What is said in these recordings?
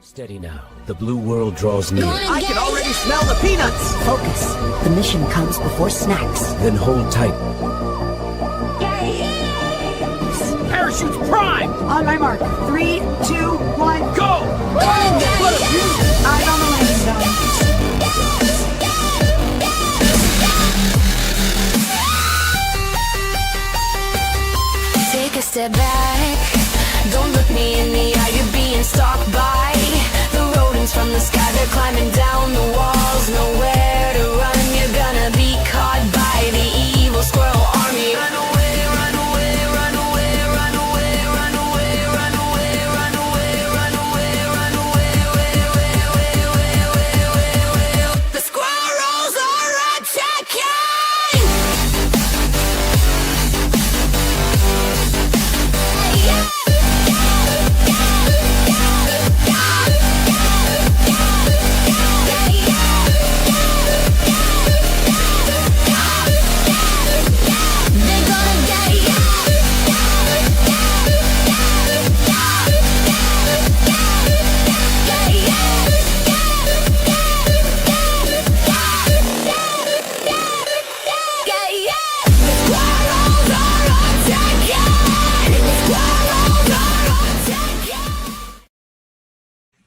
Steady now. The blue world draws near. I can already smell the peanuts! Focus. The mission comes before snacks. Then hold tight. Parachutes prime! On my mark. 3, 2, 1, Go! What a view! eyes on the landing zone. Take a step back. Don't look me in the eye. You're being stalked by the rodents from the sky. They're climbing down the walls. Nowhere to run. You're gonna be caught by the evil squirrel army. Run away, run away, run away, run away, run away, run away, run away, run away, run away, way. The squirrels are attacking!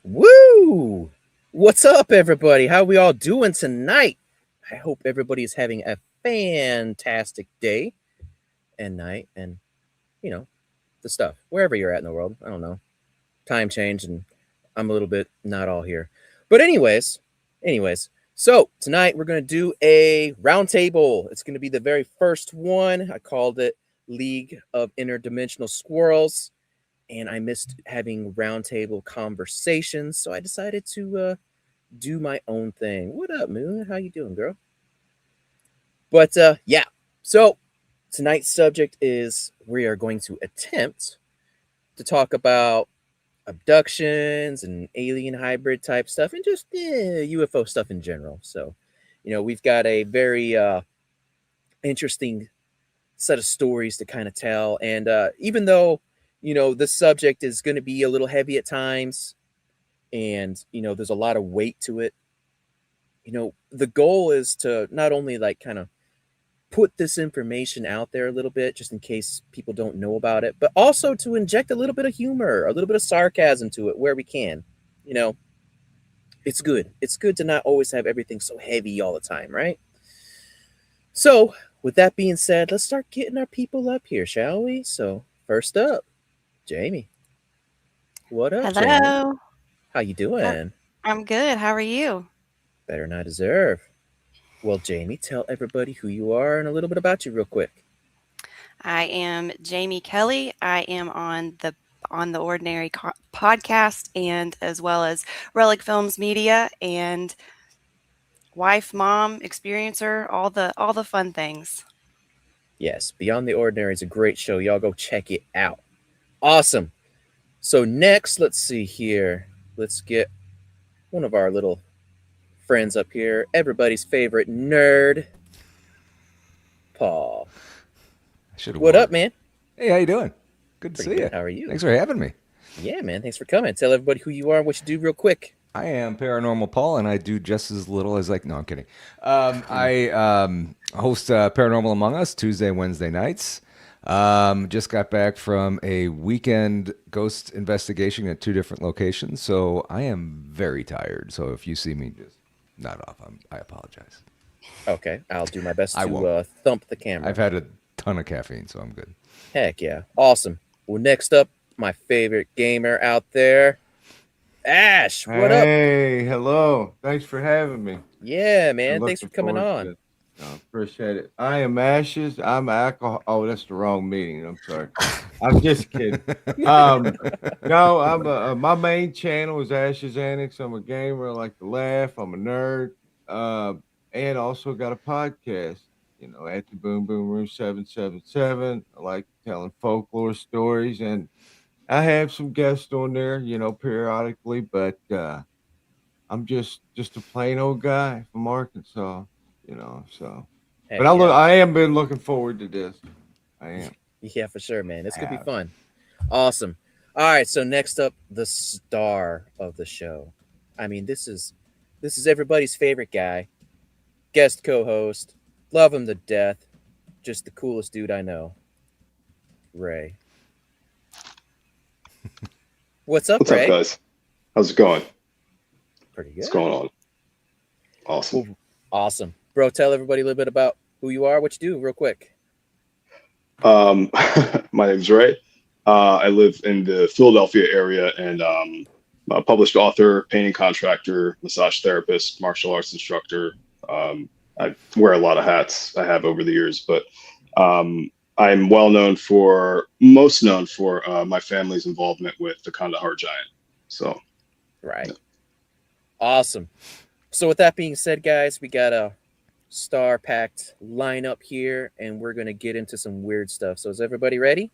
Woo! What's up, everybody? How we all doing tonight? I hope everybody's having a fantastic day and night and, the stuff. Wherever you're at in the world. I don't know. Time change and I'm a little bit not all here. But anyways, so tonight we're going to do a roundtable. It's going to be the very first one. I called it League of Interdimensional Squirrels. And I missed having roundtable conversations, so I decided to do my own thing. What up, Moon? How you doing, girl? But yeah, so tonight's subject is we are going to attempt to talk about abductions and alien hybrid type stuff and just UFO stuff in general. So, we've got a very interesting set of stories to kind of tell. And even though this subject is going to be a little heavy at times and, there's a lot of weight to it. The goal is to not only kind of put this information out there a little bit, just in case people don't know about it, but also to inject a little bit of humor, a little bit of sarcasm to it where we can. It's good. It's good to not always have everything so heavy all the time, right? So with that being said, let's start getting our people up here, shall we? So first up, Jamie. What up, Hello. Jamie? How you doing? I'm good. How are you? Better not deserve. Well, Jamie, tell everybody who you are and a little bit about you real quick. I am Jamie Kelly. I am on the Ordinary podcast and as well as Relic Films Media and wife, mom, experiencer, all the fun things. Yes, Beyond the Ordinary is a great show. Y'all go check it out. Awesome. So next, let's see here. Let's get one of our little friends up here. Everybody's favorite nerd, Paul. What up, man? Hey, how you doing? Good to Pretty see good. you. How are you? Thanks for having me. Yeah, man. Thanks for coming. Tell everybody who you are and what you do real quick. I am Paranormal Paul, and I do just as little as no, I'm kidding. I host Paranormal Among Us Tuesday, Wednesday nights. Just got back from a weekend ghost investigation at 2 different locations, so I am very tired. So if you see me just nod off, I apologize. Okay, I'll do my best I to won't. thump the camera. I've had a ton of caffeine, so I'm good. Heck yeah. Awesome. Well, next up, my favorite gamer out there, Ash. What up? Hey, hello. Thanks for having me. Yeah, man. I'm Thanks for looking coming forward on. to it. No, appreciate it. I am Ashes. I'm alcohol. Oh, that's the wrong meeting. I'm sorry. I'm just kidding. No, I'm my main channel is Ashes Annex. I'm a gamer. I like to laugh. I'm a nerd. And also got a podcast, at the Boom Boom Room 777. I like telling folklore stories, and I have some guests on there, periodically, but I'm just a plain old guy from Arkansas, so. Heck But yeah. I am been looking forward to this. I am. Yeah, for sure, man. It's gonna be fun. Awesome. All right, so next up, the star of the show. I mean, this is everybody's favorite guy, guest co-host, love him to death, just the coolest dude I know, Ray. What's up, What's up, Ray? guys? How's it going? Pretty What's good. going on? Awesome. Well, awesome, bro. Tell everybody a little bit about who you are, what you do, real quick. My name's Ray. I live in the Philadelphia area, and I'm a published author, painting contractor, massage therapist, martial arts instructor. I wear a lot of hats I have over the years, but I'm most known for my family's involvement with the Kandahar Giant. So, Right. yeah. Awesome. So with that being said, guys, we got a star-packed lineup here, and we're gonna get into some weird stuff. So is everybody ready?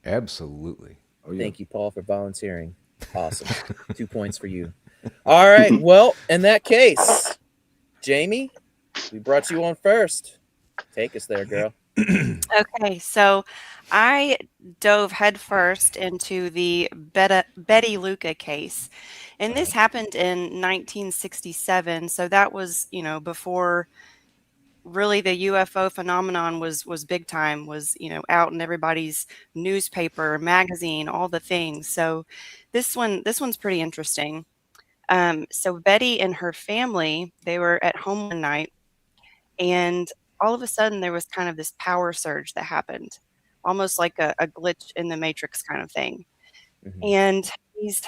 Absolutely. Oh, yeah. Thank you, Paul, for volunteering. Awesome. 2 points for you. All right. Well, in that case, Jamie, we brought you on first. Take us there, girl. Okay, so I dove headfirst into the Betty Luca case. And this happened in 1967. So that was, before really the UFO phenomenon was big time, was, out in everybody's newspaper, magazine, all the things. So this one's pretty interesting. So Betty and her family, they were at home one night, and all of a sudden there was kind of this power surge that happened, almost like a glitch in the matrix kind of thing. Mhm. And he's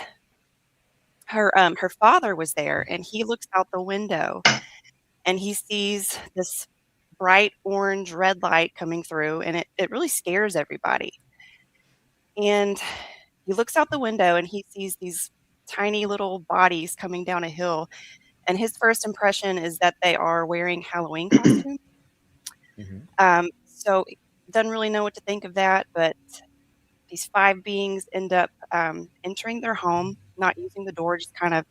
her father was there, and he looks out the window and he sees this bright orange red light coming through, and it really scares everybody. And he looks out the window and he sees these tiny little bodies coming down a hill, and his first impression is that they are wearing Halloween costumes. Mhm. So doesn't really know what to think of that, but these five beings end up entering their home, not using the door, just kind of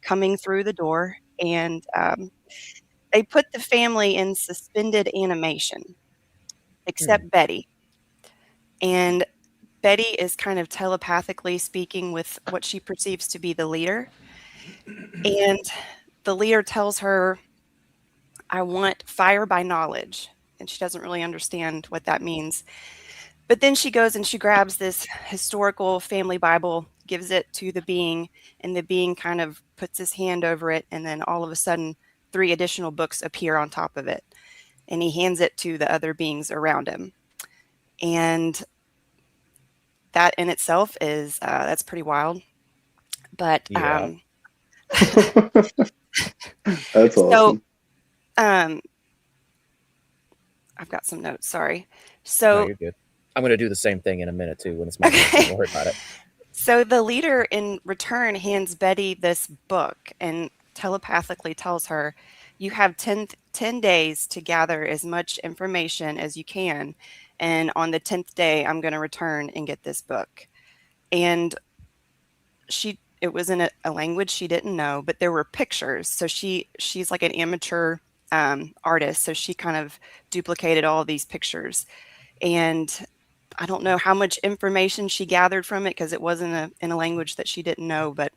coming through the door, and they put the family in suspended animation, except Betty. And Betty is kind of telepathically speaking with what she perceives to be the leader. And the leader tells her, I want fire by knowledge. And she doesn't really understand what that means. But then she goes and she grabs this historical family Bible, gives it to the being, and the being kind of puts his hand over it. And then all of a sudden, 3 additional books appear on top of it. And he hands it to the other beings around him. And that in itself is, that's pretty wild. But Yeah. That's so awesome. I've got some notes, sorry. No, So you're good. I'm gonna do the same thing in a minute too when it's my turn. Okay. Don't worry about it. So the leader in return hands Betty this book and telepathically tells her, you have 10 days to gather as much information as you can. And on the 10th day, I'm going to return and get this book. And it was in a language she didn't know, but there were pictures. So she's like an amateur artist. So she kind of duplicated all of these pictures. And I don't know how much information she gathered from it because it wasn't in a language that she didn't know, but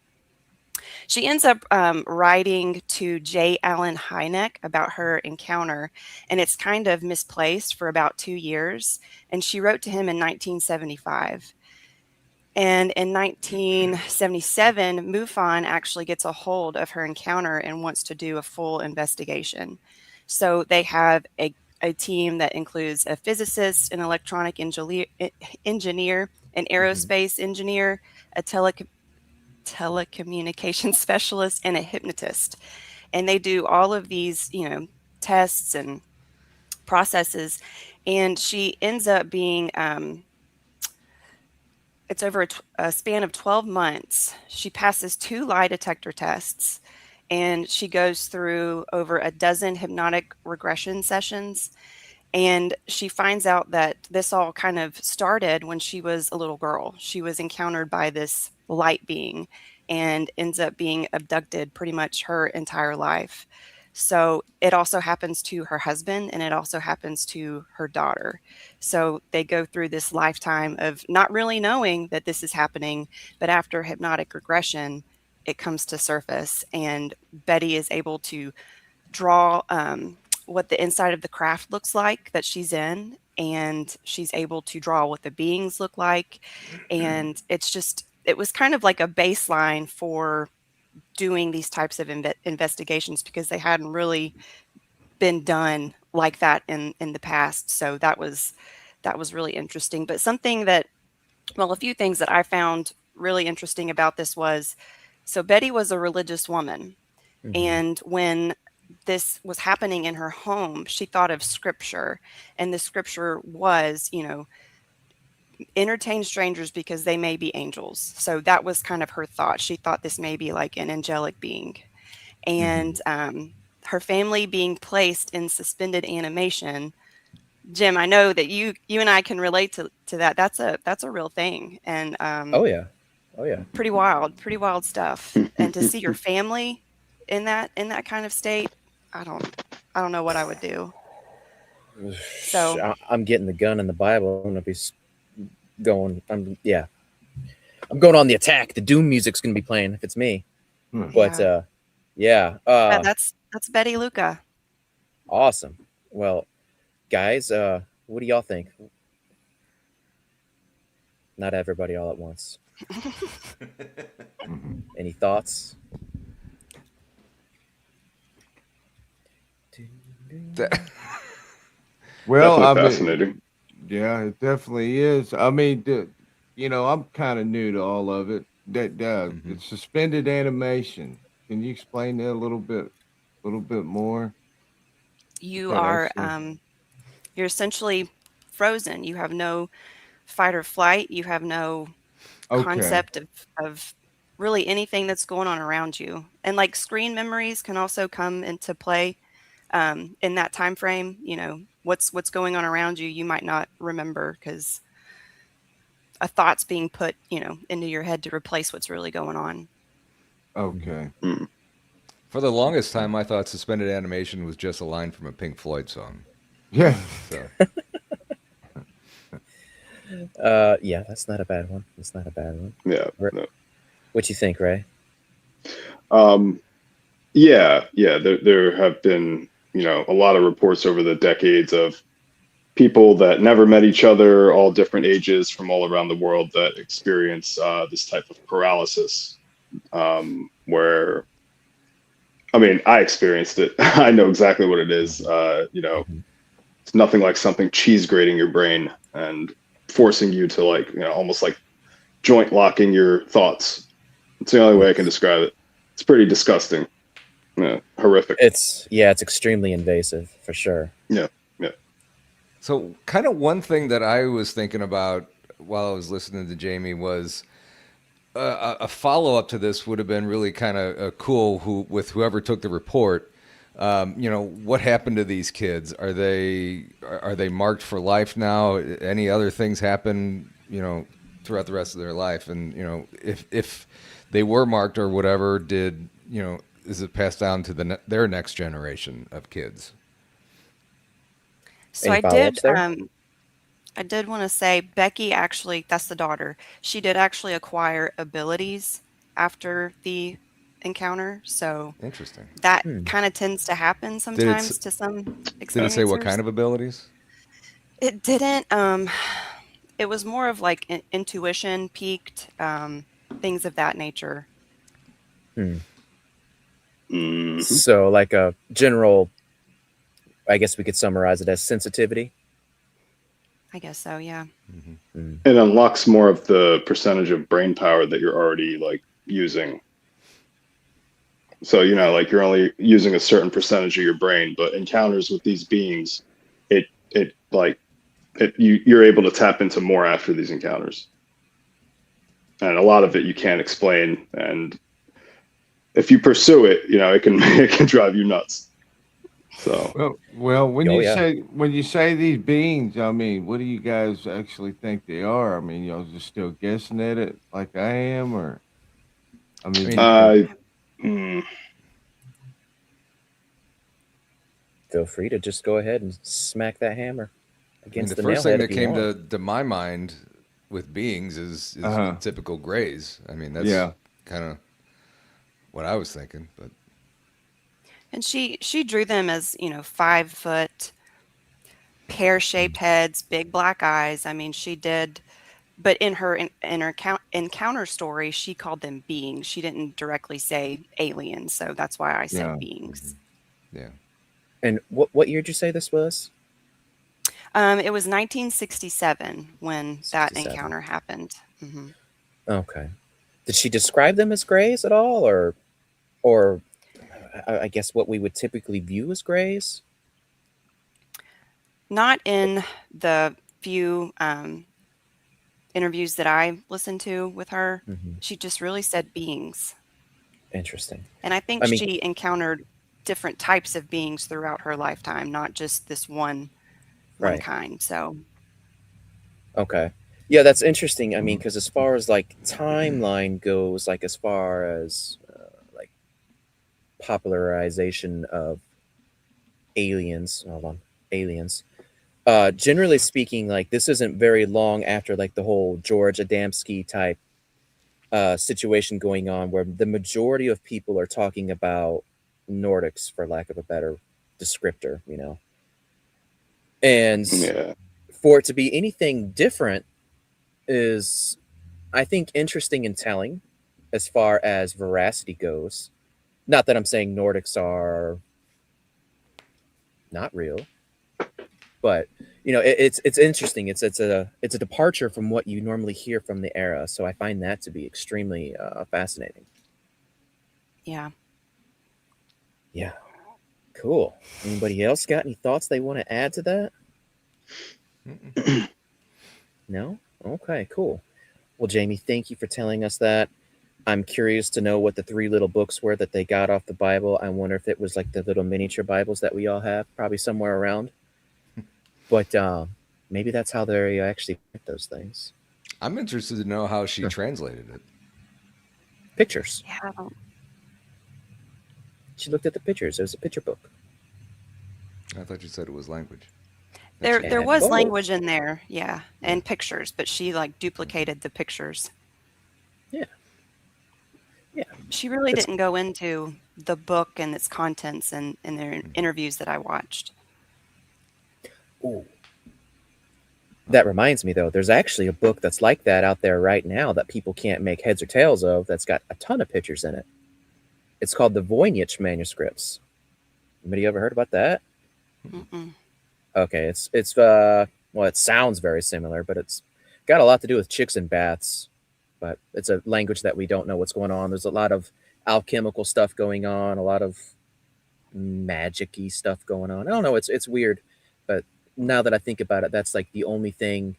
she ends up writing to J. Allen Hynek about her encounter, and it's kind of misplaced for about 2 years. And she wrote to him in 1975. And in 1977, MUFON actually gets a hold of her encounter and wants to do a full investigation. So they have a team that includes a physicist, an electronic engineer, an aerospace engineer, a telecommunications specialist, and a hypnotist. And they do all of these, tests and processes. And she ends up being, it's over a span of 12 months. She passes 2 lie detector tests, and she goes through over a dozen hypnotic regression sessions. And she finds out that this all kind of started when she was a little girl. She was encountered by this light being and ends up being abducted pretty much her entire life. So it also happens to her husband and it also happens to her daughter. So they go through this lifetime of not really knowing that this is happening, but after hypnotic regression, it comes to surface and Betty is able to draw what the inside of the craft looks like that she's in, and she's able to draw what the beings look like. And it was kind of like a baseline for doing these types of investigations because they hadn't really been done like that in the past. So that was really interesting. But a few things that I found really interesting about this was, so Betty was a religious woman. And when this was happening in her home, she thought of scripture, and the scripture was, entertain strangers because they may be angels. So that was kind of her thought. She thought this may be like an angelic being. And her family being placed in suspended animation. Jim, I know that you and I can relate to that. That's a real thing. And Oh yeah. pretty wild stuff. And to see your family in that kind of state, I don't know what I would do. So I'm getting the gun and the Bible. I'm gonna be going. I'm going on the attack. The Doom music's gonna be playing if it's me. But that's Betty Luca. Awesome. Well, guys, what do y'all think? Not everybody all at once. Any thoughts? Well, Definitely I mean, fascinating. yeah, it definitely is. I mean, I'm kind of new to all of it. That it's suspended animation. Can you explain that a little bit more? You That are actually- you're essentially frozen. You have no fight or flight. You have no Okay. concept of really anything that's going on around you. And like screen memories can also come into play in that time frame. What's going on around you, you might not remember because a thought's being put, into your head to replace what's really going on. Okay. For the longest time, I thought suspended animation was just a line from a Pink Floyd song. Yeah. So, Yeah, that's not a bad one. That's not a bad one. Yeah. No. What you think, Ray? Yeah. There have been, a lot of reports over the decades of people that never met each other, all different ages from all around the world that experience this type of paralysis. Where, I mean, I experienced it. I know exactly what it is. It's nothing like something cheese grating your brain and forcing you to almost like joint locking your thoughts. It's the only way I can describe it. It's pretty disgusting. Yeah, horrific. It's extremely invasive for sure. Yeah. so kind of one thing that I was thinking about while I was listening to Jamie was a follow-up to this would have been really kind of cool with whoever took the report. What happened to these kids? Are they marked for life now? Any other things happen, throughout the rest of their life? And, if they were marked or whatever, is it passed down to their next generation of kids? So Any follow-ups there? I did want to say Becky actually, that's the daughter. She did actually acquire abilities after the encounter. So Interesting. that kind of tends to happen sometimes to some experiencers. Did it say what kind of abilities? It didn't. It was more of like intuition peaked, things of that nature. So, like a general, I guess we could summarize it as sensitivity. I guess so, yeah. It unlocks more of the percentage of brain power that you're already using. So, you're only using a certain percentage of your brain, but encounters with these beings, you're able to tap into more after these encounters. And a lot of it you can't explain. And if you pursue it, it can drive you nuts. So Well, when you say these beings, I mean, what do you guys actually think they are? I mean, y'all just still guessing at it like I am, or I mean, feel free to just go ahead and smack that hammer I mean, against the the first thing nailhead that if you came want. to my mind with beings is Uh-huh. typical grays. I mean, that's Yeah. kind of what I was thinking. But And she drew them as, 5 foot, pear-shaped heads, big black eyes. I mean, she did, but in her encounter story, she called them beings. She didn't directly say aliens, so that's why I said Yeah. beings. yeah, And what year did you say this was? It was 1967 when that 67. encounter happened. Hmm. Okay. Did she describe them as grays at all, or I guess what we would typically view as grays? Not in the few interviews that I listened to with her. Hmm. She just really said beings. Interesting. And I think I mean, she encountered different types of beings throughout her lifetime, not just this one right. kind. So Okay. Yeah, that's interesting. I mean, because as far as like timeline goes, like as far as like popularization of aliens, hold on, aliens. Generally speaking, like this isn't very long after like the whole George Adamski type situation going on, where the majority of people are talking about Nordics, for lack of a better descriptor, and Yeah. for it to be anything different is, I think, interesting and telling as far as veracity goes. Not that I'm saying Nordics are not real, but it's interesting. It's a departure from what you normally hear from the era. So I find that to be extremely fascinating. yeah. Yeah, cool. Anybody else got any thoughts they want to add to that? No? Okay, cool. Well, Jamie, thank you for telling us that. I'm curious to know what the 3 little books were that they got off the Bible. I wonder if it was like the little miniature Bibles that we all have, probably somewhere around. But maybe that's how they actually print those things. I'm interested to know how she translated it. Pictures. Yeah, I don't- She looked at the pictures. It was a picture book. I thought you said it was language. there And was both. language in there, yeah, and pictures, but she like duplicated the pictures. Yeah. Yeah. She really It's didn't go into the book and its contents in their interviews that I watched. Ooh. That reminds me, though, there's actually a book that's like that out there right now that people can't make heads or tails of, that's got a ton of pictures in it. It's called the Voynich manuscripts. Anybody ever heard about that? Mm-mm. Okay, it's well, it sounds very similar, but it's got a lot to do with chicks and baths. But it's a language that we don't know what's going on. There's a lot of alchemical stuff going on, a lot of magic-y stuff going on. I don't know, it's weird, but now that I think about it, that's like the only thing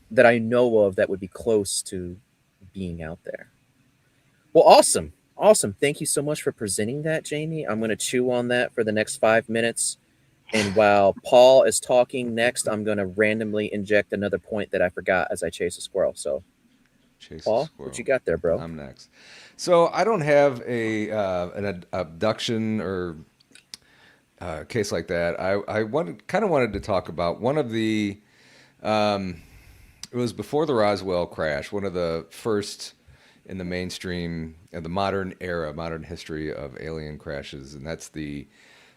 that I know of that would be close to being out there. Well, awesome. Awesome. Thank you so much for presenting that, Jamie. I'm going to chew on that for the next 5 minutes. And while Paul is talking next, I'm going to randomly inject another point that I forgot as I chase a squirrel. So, Chase Paul, a squirrel. what you got there, bro? I'm next. So I don't have an abduction or case like that. I kind of wanted to talk about one of the. It was before the Roswell crash. One of the first in the mainstream, the modern era, modern history of alien crashes, and that's the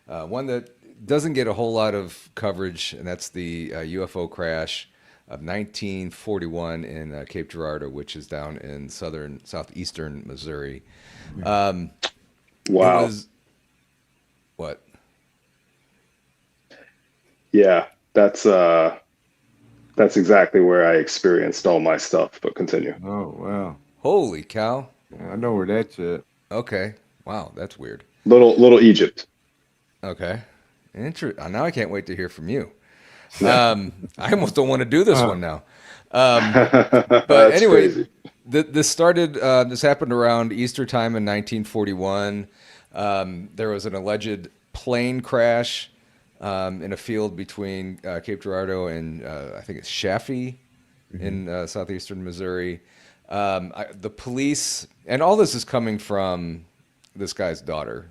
one that doesn't get a whole lot of coverage, and that's the UFO crash of 1941 in Cape Girardeau, which is down in southeastern Missouri. Wow. It was, what? Yeah, that's exactly where I experienced all my stuff, but continue. Oh, wow. Holy cow. I know where that's at. Okay. Wow, that's weird. Little Egypt. Okay. Now I can't wait to hear from you. I almost don't want to do this one now. But That's anyway, crazy. this happened around Easter time in 1941. There was an alleged plane crash in a field between Cape Girardeau and I think it's Chaffee in southeastern Missouri. The police, and all this is coming from this guy's daughter.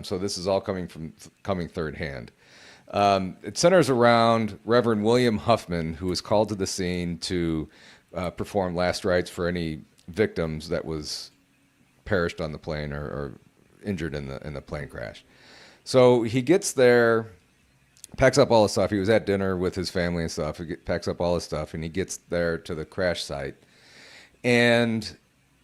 So this is all coming third hand. It centers around Reverend William Huffman, who was called to the scene to perform last rites for any victims that was perished on the plane or injured in the plane crash. So he gets there, packs up all his stuff. He was at dinner with his family and stuff. Packs up all his stuff, and he gets there to the crash site. And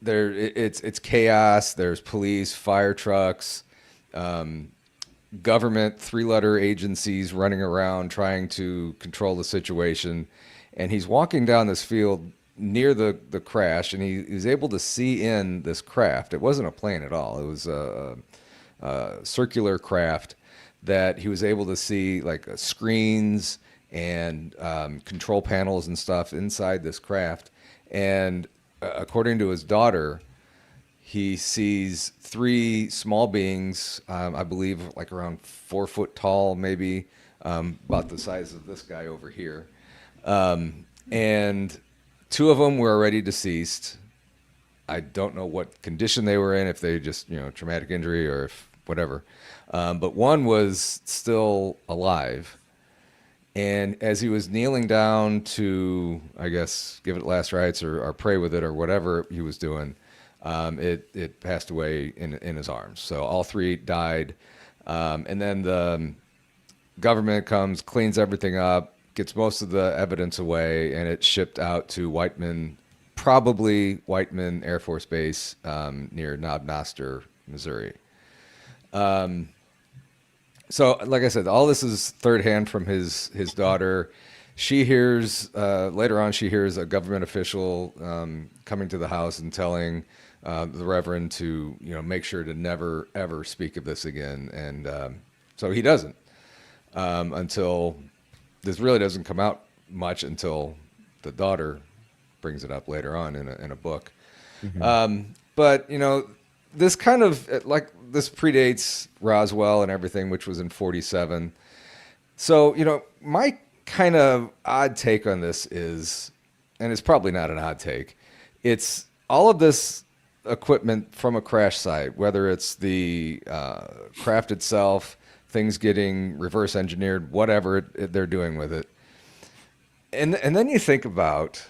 it's chaos. There's police, fire trucks, government 3-letter agencies running around trying to control the situation. And he's walking down this field near the crash, and he's able to see in this craft. It wasn't a plane at all. It was a circular craft that he was able to see, like screens and control panels and stuff inside this craft. And according to his daughter, he sees 3 small beings, I believe like around 4 foot tall, maybe about the size of this guy over here. And 2 of them were already deceased. I don't know what condition they were in, if they just, traumatic injury or if whatever. But one was still alive. And as he was kneeling down to, I guess, give it last rites or pray with it or whatever he was doing, it passed away in his arms. So all 3 died. And then the government comes, cleans everything up, gets most of the evidence away, and it's shipped out to Whiteman, probably Whiteman Air Force Base near Knob Noster, Missouri. So, like I said, all this is third hand from his daughter. She hears, later on, she hears a government official coming to the house and telling the Reverend to, make sure to never, ever speak of this again. And so he doesn't until this really doesn't come out much until the daughter brings it up later on in a book. Mm-hmm. But, this kind of, this predates Roswell and everything, which was in 1947. So, my kind of odd take on this is, and it's probably not an odd take, it's all of this equipment from a crash site, whether it's the craft itself, things getting reverse engineered, whatever they're doing with it. And then you think about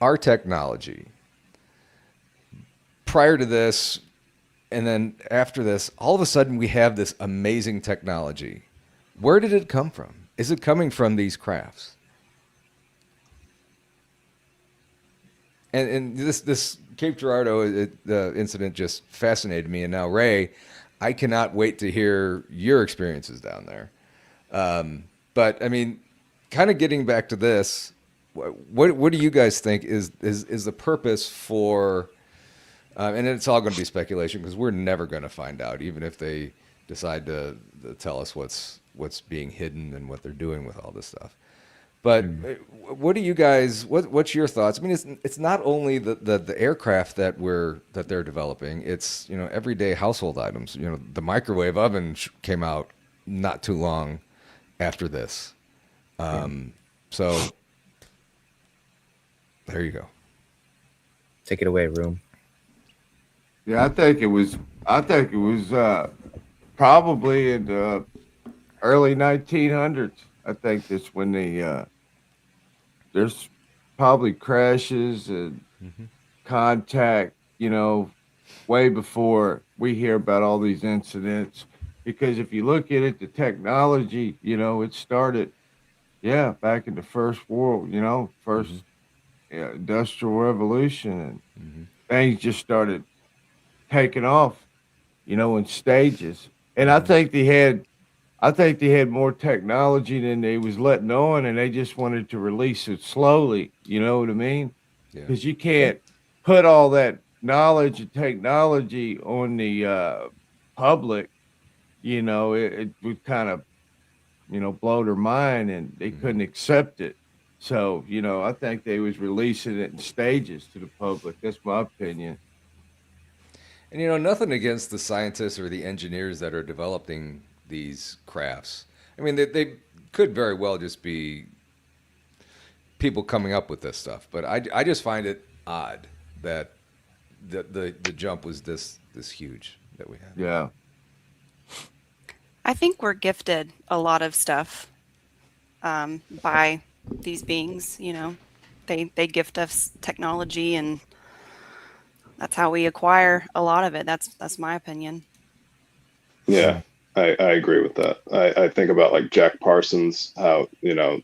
our technology. Prior to this, and then after this, all of a sudden we have this amazing technology. Where did it come from? Is it coming from these crafts? And this Cape Girardeau incident just fascinated me. And now, Ray, I cannot wait to hear your experiences down there. But I mean, kind of getting back to this, what do you guys think is the purpose for? And it's all going to be speculation because we're never going to find out, even if they decide to tell us what's being hidden and what they're doing with all this stuff. But what do you guys? What's your thoughts? I mean, it's not only the aircraft that they're developing. It's everyday household items. The microwave oven came out not too long after this. So there you go. Take it away, Room. Yeah, I think it was probably in the early 1900s. I think that's when there's probably crashes and contact, way before we hear about all these incidents. Because if you look at it, the technology, it started, back in the first world, first industrial revolution, and things just started taking off, in stages. And I think they had more technology than they was letting on, and they just wanted to release it slowly. You know what I mean? Because you can't put all that knowledge and technology on the public. It would kind of, blow their mind, and they couldn't accept it. So, I think they was releasing it in stages to the public. That's my opinion. And nothing against the scientists or the engineers that are developing these crafts. I mean, they could very well just be people coming up with this stuff. But I just find it odd that the jump was this huge that we had. Yeah. I think we're gifted a lot of stuff by these beings. They gift us technology, and that's how we acquire a lot of it. That's my opinion. Yeah, I agree with that. I think about like Jack Parsons, how,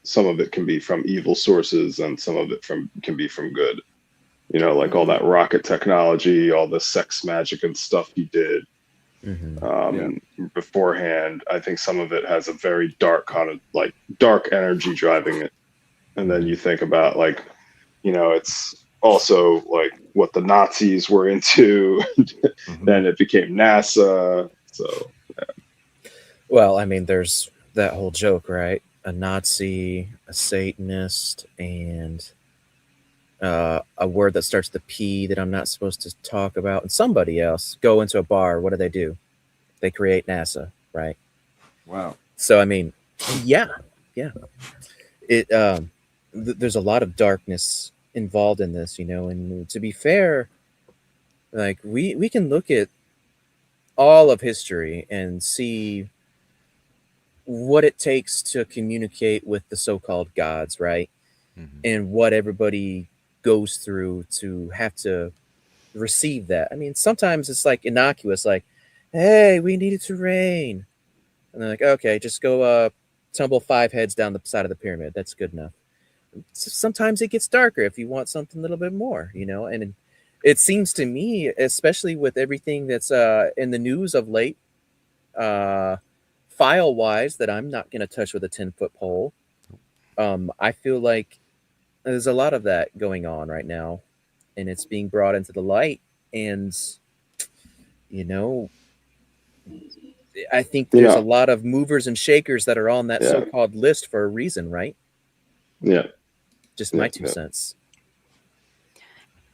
some of it can be from evil sources and some of it can be from good. Like all that rocket technology, all the sex magic and stuff he did beforehand. I think some of it has a very dark kind of like dark energy driving it. And then you think about like, it's also like what the Nazis were into. Then it became NASA. So, Well, I mean, there's that whole joke, right? A Nazi, a Satanist, and a word that starts with a P that I'm not supposed to talk about, and somebody else go into a bar. What do? They create NASA, right? Wow. So, I mean, yeah. It there's a lot of darkness involved in this, and to be fair, like we can look at all of history and see what it takes to communicate with the so-called gods, right? And what everybody goes through to have to receive that. I mean, sometimes it's like innocuous, like, hey, we need it to rain. And they're like, okay, just go tumble 5 heads down the side of the pyramid. That's good enough. Sometimes it gets darker if you want something a little bit more, and it seems to me, especially with everything that's in the news of late, file wise, that I'm not going to touch with a 10-foot pole. I feel like there's a lot of that going on right now, and it's being brought into the light. And I think there's a lot of movers and shakers that are on that so-called list for a reason, right? Yeah. Just my 2 cents.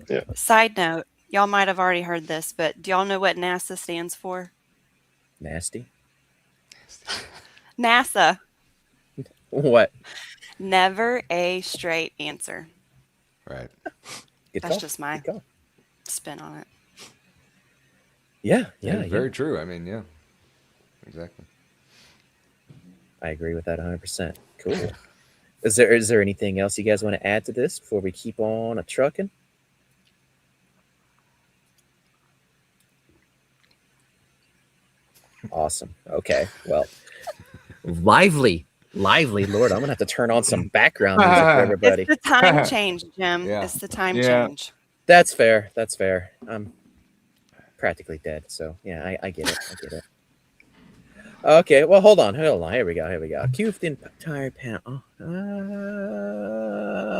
Yeah. Side note, y'all might have already heard this, but do y'all know what NASA stands for? Nasty. NASA. What? Never a straight answer. Right. That's just my spin on it. Yeah. Very true. I mean, yeah. Exactly. I agree with that 100%. Cool. Is there anything else you guys want to add to this before we keep on trucking? Awesome. Okay. Well, lively. Lord, I'm gonna have to turn on some background music for everybody. It's the time change, Jim. Yeah. It's the time change. That's fair. I'm practically dead, so yeah, I get it. Okay, well, hold on. Here we go. Cue the entire panel.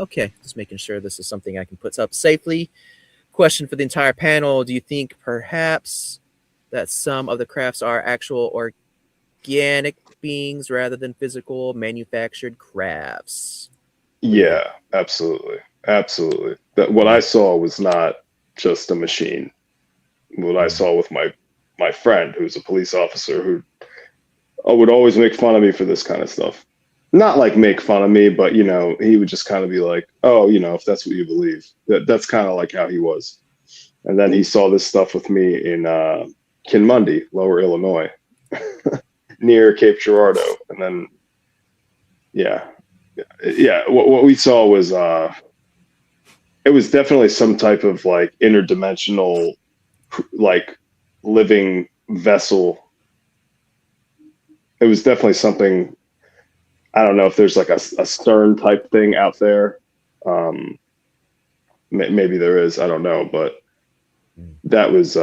Okay, just making sure this is something I can put up safely. Question for the entire panel: do you think perhaps that some of the crafts are actual organic beings rather than physical manufactured crafts? Yeah, absolutely. What I saw was not just a machine. What I saw with my friend, who's a police officer, who would always make fun of me for this kind of stuff. Not like make fun of me, but he would just kind of be like, "Oh, if that's what you believe." That's kind of like how he was. And then he saw this stuff with me in Kinmundy, Lower Illinois, near Cape Girardeau, and then what we saw was it was definitely some type of like interdimensional, like living vessel. It was definitely something. I don't know if there's like a stern type thing out there. Maybe there is. I don't know, but that was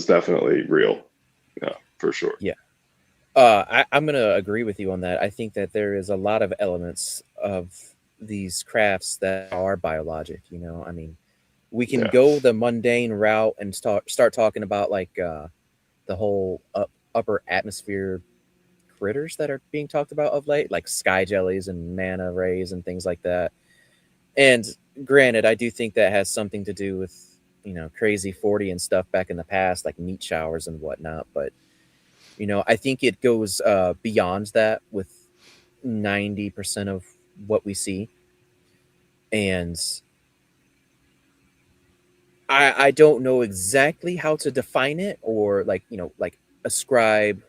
definitely real. Yeah, for sure. Yeah. I'm going to agree with you on that. I think that there is a lot of elements of these crafts that are biologic. I mean, we can go the mundane route and start talking about like the whole upper atmosphere critters that are being talked about of late, like sky jellies and mana rays and things like that. And granted, I do think that has something to do with crazy 40 and stuff back in the past, like meat showers and whatnot. But I think it goes beyond that with 90% of what we see. And I don't know exactly how to define it, or like ascribe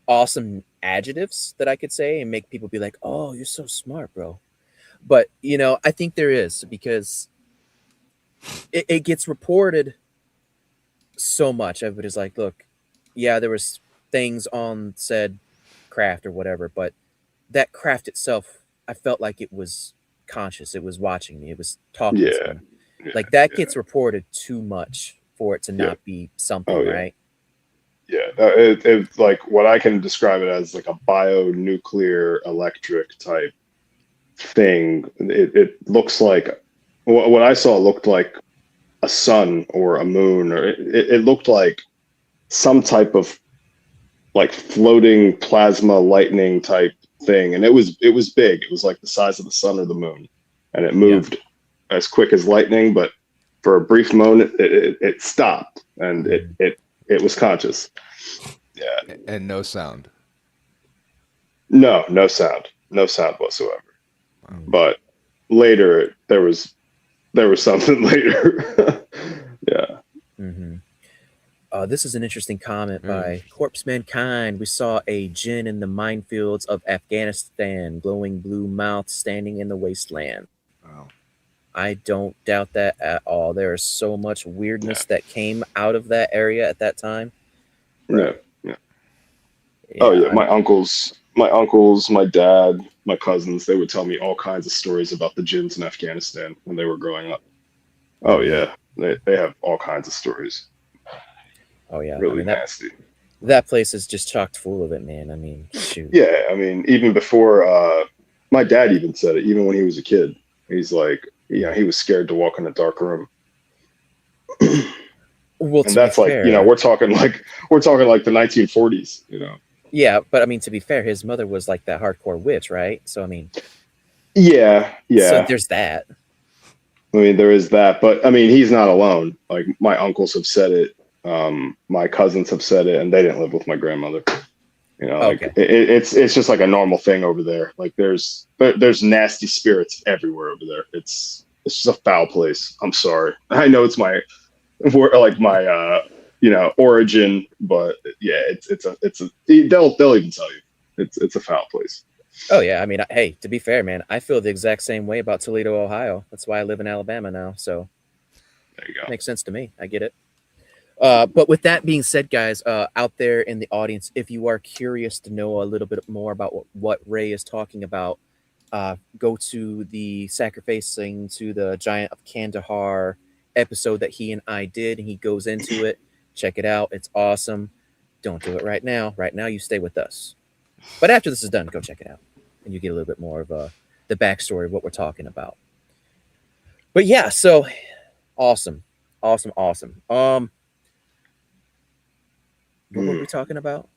awesome adjectives that I could say and make people be like, "Oh, you're so smart, bro." But I think there is, because it gets reported so much. Everybody's like, "Look, yeah, there was things on said craft or whatever, but that craft itself, I felt like it was conscious. It was watching me. It was talking to Yeah. me." Yeah. Like that yeah. gets reported too much for it to Yeah. not be something, Oh, yeah. right? Yeah, it's like what I can describe it as, like a bionuclear electric type thing. It looks like what I saw looked like a sun or a moon, or it looked like some type of like floating plasma lightning type thing, and it was big. It was like the size of the sun or the moon, and it moved as quick as lightning. But for a brief moment, it stopped, and it was conscious. Yeah, And no sound. no sound whatsoever. But later there was something later. Yeah. Mm-hmm. This is an interesting comment by Corpse Mankind. We saw a djinn in the minefields of Afghanistan, glowing blue mouth standing in the wasteland. Wow. I don't doubt that at all. There is so much weirdness that came out of that area at that time. Yeah. Oh yeah, my uncles, my dad, my cousins, they would tell me all kinds of stories about the jinns in Afghanistan when they were growing up. Oh yeah, they have all kinds of stories. Oh yeah, Really nasty. That place is just chocked full of it, man. I mean, shoot. Yeah, I mean, even before my dad even said it, even when he was a kid, he's like, he was scared to walk in a dark room. Well, and that's like, fair, we're talking like the 1940s, Yeah, but I mean, to be fair, his mother was like that hardcore witch, right? So I mean, yeah. So there's that. I mean, there is that, but I mean, he's not alone. Like my uncles have said it, my cousins have said it, and they didn't live with my grandmother. Like it's just like a normal thing over there. Like there's nasty spirits everywhere over there. It's just a foul place. I'm sorry. I know it's my origin, but yeah, they'll even tell you it's a foul place. Oh yeah, I mean, hey, to be fair, man, I feel the exact same way about Toledo, Ohio. That's why I live in Alabama now. So there you go. Makes sense to me. I get it. But with that being said, guys, out there in the audience, if you are curious to know a little bit more about what Ray is talking about, go to the Sacrificing to the Giant of Kandahar episode that he and I did, and he goes into it. Check it out. It's awesome. Don't do it right now. Right now, you stay with us. But after this is done, go check it out, and you get a little bit more of the backstory of what we're talking about. But yeah, so awesome. What were we talking about?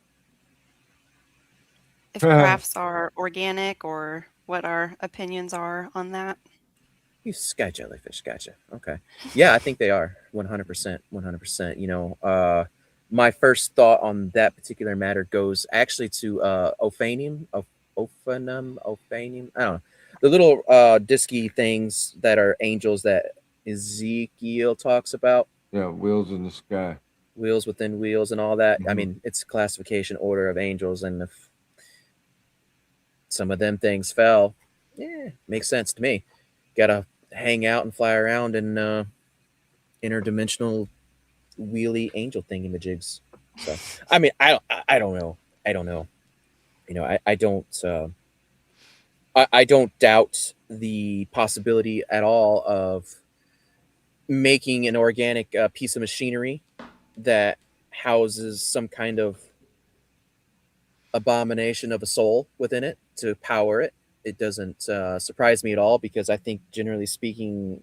If crafts are organic, or what our opinions are on that. You sky jellyfish, gotcha. Okay, yeah, I think they are 100%. My first thought on that particular matter goes actually to Ophanium. I don't know, the little disky things that are angels that Ezekiel talks about. Yeah, wheels in the sky. Wheels within wheels and all that. Mm-hmm. I mean, it's classification order of angels, and if some of them things fell, makes sense to me. Gotta hang out and fly around in interdimensional wheelie angel thingamajigs. So I mean, I don't know. I don't doubt the possibility at all of making an organic piece of machinery that houses some kind of abomination of a soul within it to power it. It doesn't surprise me at all, because I think, generally speaking,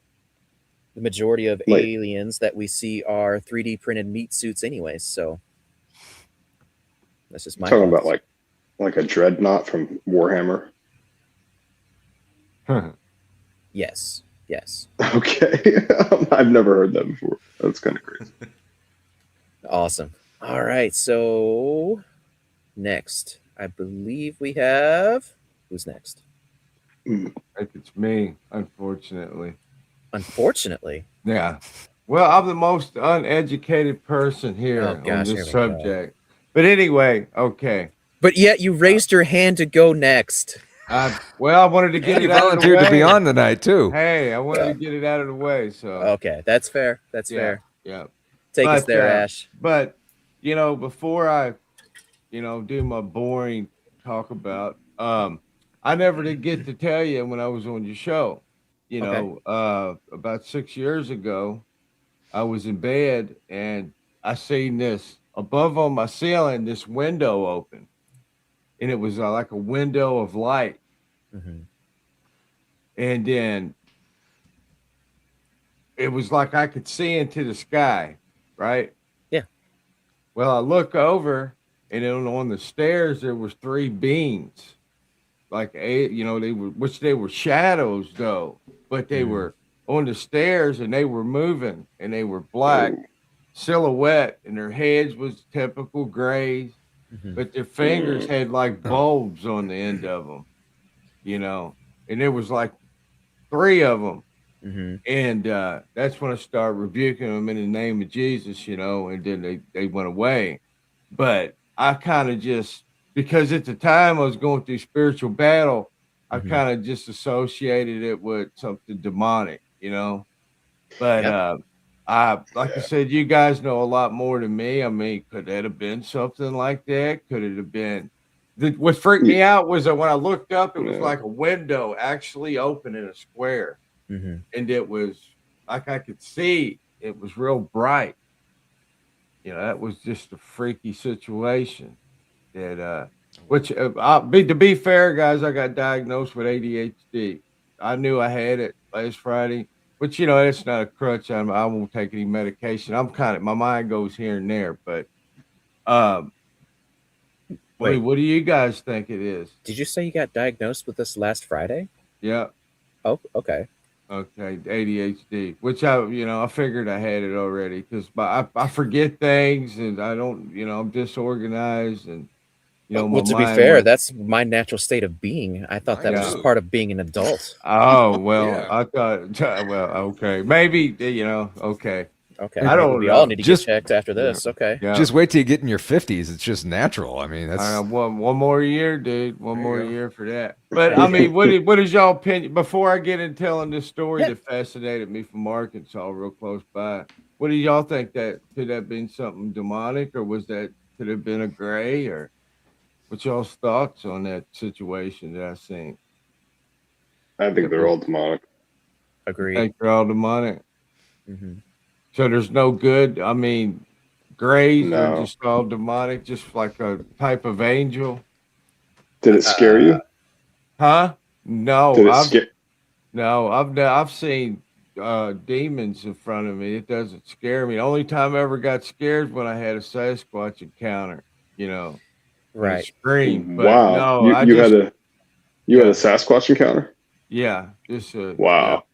the majority of aliens that we see are 3D printed meat suits anyways. So that's just my talking thoughts. about like a dreadnought from Warhammer. Yes. Okay. I've never heard that before. That's kind of crazy. Awesome. All right. So next, I believe we have, who's next? I think it's me, unfortunately. Unfortunately? Yeah. Well, I'm the most uneducated person here Oh on gosh, here this we go. subject. But anyway, okay. But yet you raised your hand to go next. Well, I wanted to get And it you out of the volunteered to way. be on tonight too. Hey, I wanted to get it out of the way. So Okay, that's fair. That's yeah, fair. yeah. Take us But there, Ash. but before I do my boring talk about, I never did get to tell you when I was on your show. About 6 years ago, I was in bed and I seen this above on my ceiling, this window open, and it was like a window of light. Mm-hmm. And then it was like I could see into the sky, right? Yeah. Well, I look over, and then on the stairs there was three beings, like they were shadows though, but they were on the stairs and they were moving and they were black silhouette, and their heads was typical grays, but their fingers had like bulbs on the end of them, and there was like three of them. Mm-hmm. And that's when I started rebuking them in the name of Jesus, and then they went away. But I kind of just, because at the time I was going through spiritual battle, I kind of just associated it with something demonic, But like I said, you guys know a lot more than me. I mean, could that have been something like that? Could it have been? What freaked me out was that when I looked up, it was like a window actually open in a square. Mm-hmm. And it was like I could see it was real bright. That was just a freaky situation. To be fair, guys, I got diagnosed with ADHD. I knew I had it last Friday, but it's not a crutch. I won't take any medication. My mind goes here and there, but Wait, what do you guys think it is? did you say you got diagnosed with this last Friday? Yeah. Oh, okay. Okay, ADHD, which I figured I had it already because I forget things and I don't, I'm disorganized and, Well, to be fair, that's my natural state of being. I thought that was Yeah. just part of being an adult. Oh, well, Yeah. I thought, well, okay, maybe, okay. Okay, I don't we all know. need to Just- get checked after this. Okay. Yeah. Just wait till you get in your 50s. It's just natural. I mean, that's One more year, dude. One There more you go. year for that. But I mean, what is y'all opinion? Before I get into telling this story that fascinated me from Arkansas, real close by, what do y'all think that could have been something demonic, or could have been a gray, or what's y'all's thoughts on that situation that I seen? I think they're all demonic. Agreed. Think they're all demonic. Mm-hmm. So there's no good. I mean, grays are No. just all demonic, just like a type of angel, Did it scare you? huh? No, Did it scare? No, I've seen demons in front of me. It doesn't scare me. The only time I ever got scared when I had a Sasquatch encounter. and Right. screamed. But Wow. no, You had a Sasquatch encounter? just Wow.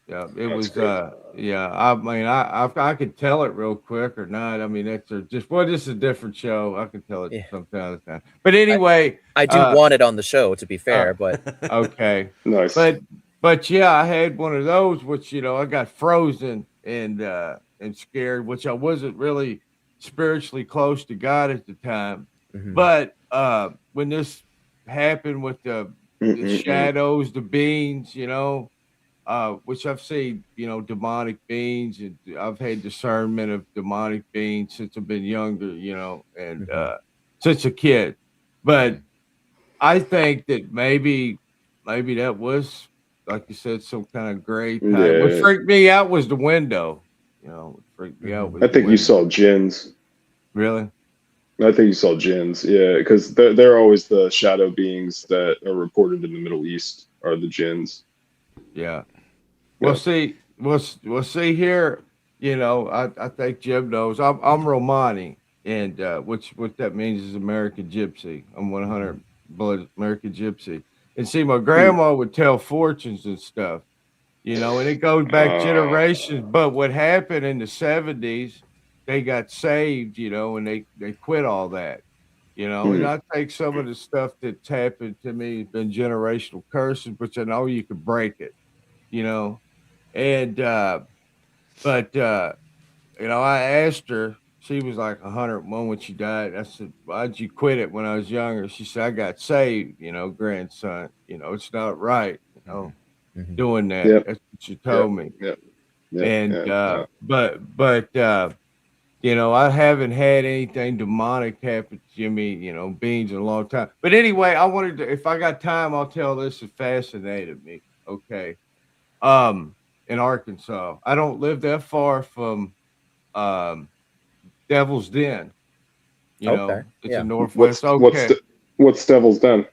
yeah. It That's was crazy. I mean, I could tell it real quick or not. I mean, this is a different show. I can tell it Yeah. sometime. But anyway, I do want it on the show, to be fair, but okay. Nice. But yeah, I had one of those, which I got frozen and scared, which I wasn't really spiritually close to God at the time. Mhm. But when this happened with the Mm-mm-mm. shadows, the beings, which I've seen, demonic beings, and I've had discernment of demonic beings since I've been younger, and since a kid. But I think that maybe that was, like you said, some kind of gray type. What Yeah. freaked me out was the window. What freaked me out was I the think you window. saw jinns. Really? I think you saw jinns. Yeah, because they're always the shadow beings that are reported in the Middle East are the jinns. Yeah. We'll see. We'll see here. I think Jim knows. I'm Romani, and what that means is American Gypsy. I'm 100 blood American Gypsy. And see, my grandma would tell fortunes and stuff, and it goes back generations. But what happened in the 70s, they got saved, and they quit all that, And I think some of the stuff that's happened to me has been generational curses, which I know you could break it, And but I asked her. She was like 101 when she died. I said, "Why'd you quit it when I was younger?" She said, "I got saved, grandson. It's not right, Mhm. doing that." Yep. That's what she Yep. told me. Yep. Yep. And Yeah. but I haven't had anything demonic happen to Jimmy, Beans in a long time. But anyway, I wanted to, if I got time, I'll tell this. It fascinated me. Okay. In Arkansas, I don't live that far from um Devil's Den. Okay. It's Yeah. in Northwest. Okay. What's Devil's Den?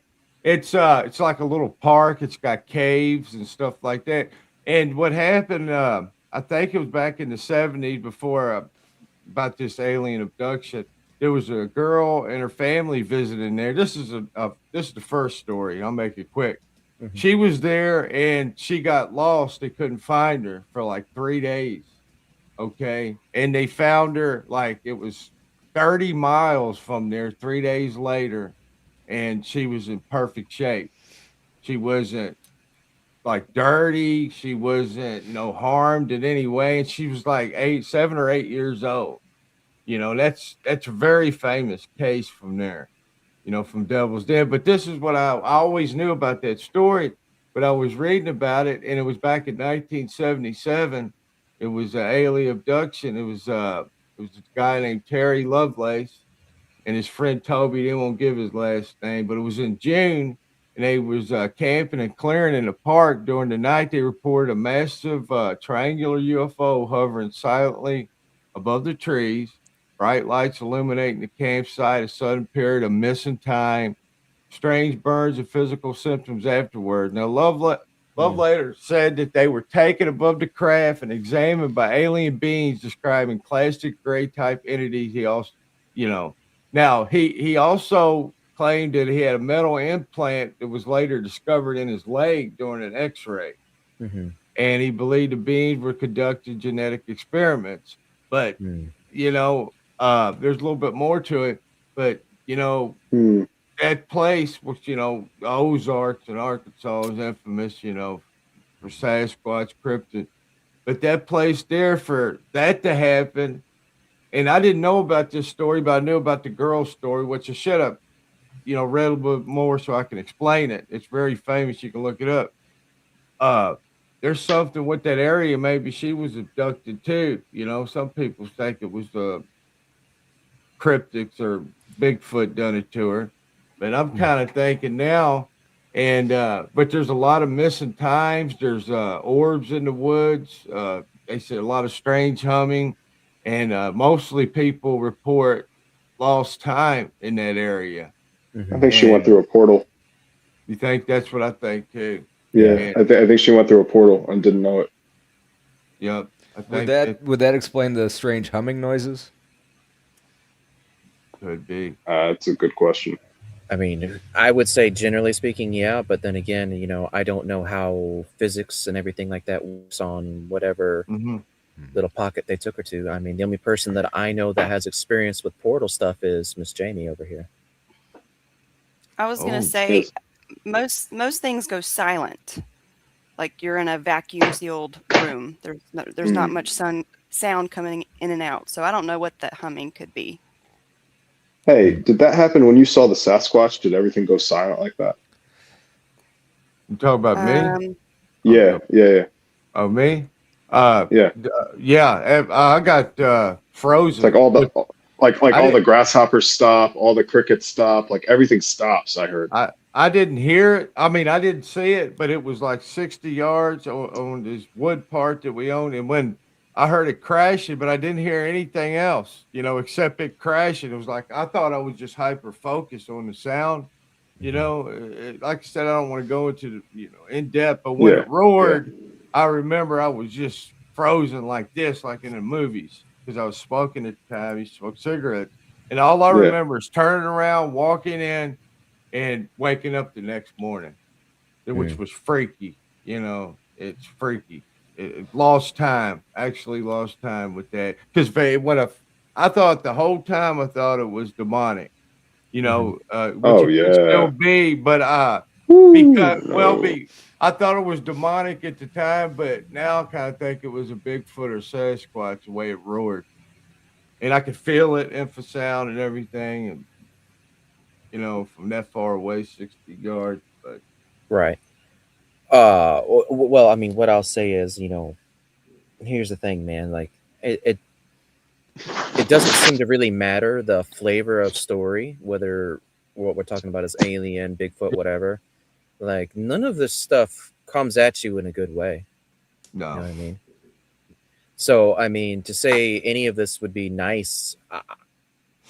It's like a little park. It's got caves and stuff like that. And what happened, I think it was back in the 70s before about this alien abduction. There was a girl and her family visiting there. This is this is the first story. I'll make it quick. Mhm. She was there and she got lost. They couldn't find her for like 3 days. Okay. And they found her like it was 30 miles from there 3 days later. And she was in perfect shape. She wasn't like dirty. She wasn't, harmed in any way. And she was like 7 or 8 years old. That's a very famous case from there, from Devil's Den. But this is what I always knew about that story, but I was reading about it, and it was back in 1977. It was an alien abduction. It was a guy named Terry Lovelace and his friend Toby. They won't give his last name, but it was in June, and they was camping and clearing in the park during the night. They reported a massive triangular UFO hovering silently above the trees. Bright lights illuminating the campsite. A sudden period of missing time. Strange burns and physical symptoms afterward. Now, Love later said that they were taken above the craft and examined by alien beings describing classic gray type entities. He also, now he also claimed that he had a metal implant that was later discovered in his leg during an X-ray, Mhm. and he believed the beings were conducting genetic experiments. But Mm. there's a little bit more to it. But Hmm. that place, which Ozarks in Arkansas is infamous, for Sasquatch cryptid. But that place there for that to happen, and I didn't know about this story, but I knew about the girl's story, which I should have, read a little bit more so I can explain it. It's very famous. You can look it up. There's something with that area. Maybe she was abducted too. Some people think it was cryptics or Bigfoot done it to her. But I'm kind of thinking now, and but there's a lot of missing times. There's orbs in the woods. They said a lot of strange humming, and mostly people report lost time in that area. I think she went And through a portal. you think that's what I think too? Yeah, And, I think she went through a portal and didn't know it. yep. I Would think that it would that explain the strange humming noises? could be. It's a good question. I mean, I would say generally speaking, yeah, but then again, I don't know how physics and everything like that works on whatever Hmm. little pocket they took her to. I mean, the only person that I know that has experience with portal stuff is Miss Jamie over here. I was gonna Oh, say Yes. most things go silent. Like you're in a vacuum sealed room. There's not much sound coming in and out. So I don't know what that humming could be. Hey, did that happen when you saw the Sasquatch? Did everything go silent like that? You talk about me? Yeah, yeah. Oh, me? Yeah. Yeah. I got frozen. It's like all the all the grasshoppers stop, all the crickets stop, like everything stops. I heard. I didn't hear it. I mean, I didn't see it, but it was like 60 yards on this wood part that we own. And when I heard it crashing, but I didn't hear anything else, except it crashing. It was like I thought I was just hyper focused on the sound. Like I said, I don't want to go into in depth, but when Yeah, it roared, I remember I was just frozen like this, like in the movies, because I was smoking at the time. He smoked cigarettes, and all I Yeah. remember is turning around, walking in, and waking up the next morning, which was freaky. It's freaky. It lost time. Actually, lost time with that because I thought the whole time I thought it was demonic. Which Oh, it could yeah. still be, but because I thought it was demonic at the time, but now I kind of think it was a Bigfoot or Sasquatch the way it roared. and I could feel it, infrasound and everything, and from that far away, 60 yards. But Right. Well, I mean, what I'll say is, here's the thing, man. Like, it doesn't seem to really matter the flavor of story, whether what we're talking about is alien, Bigfoot, whatever. Like, none of this stuff comes at you in a good way. You know no, what I mean? So, I mean, to say any of this would be nice,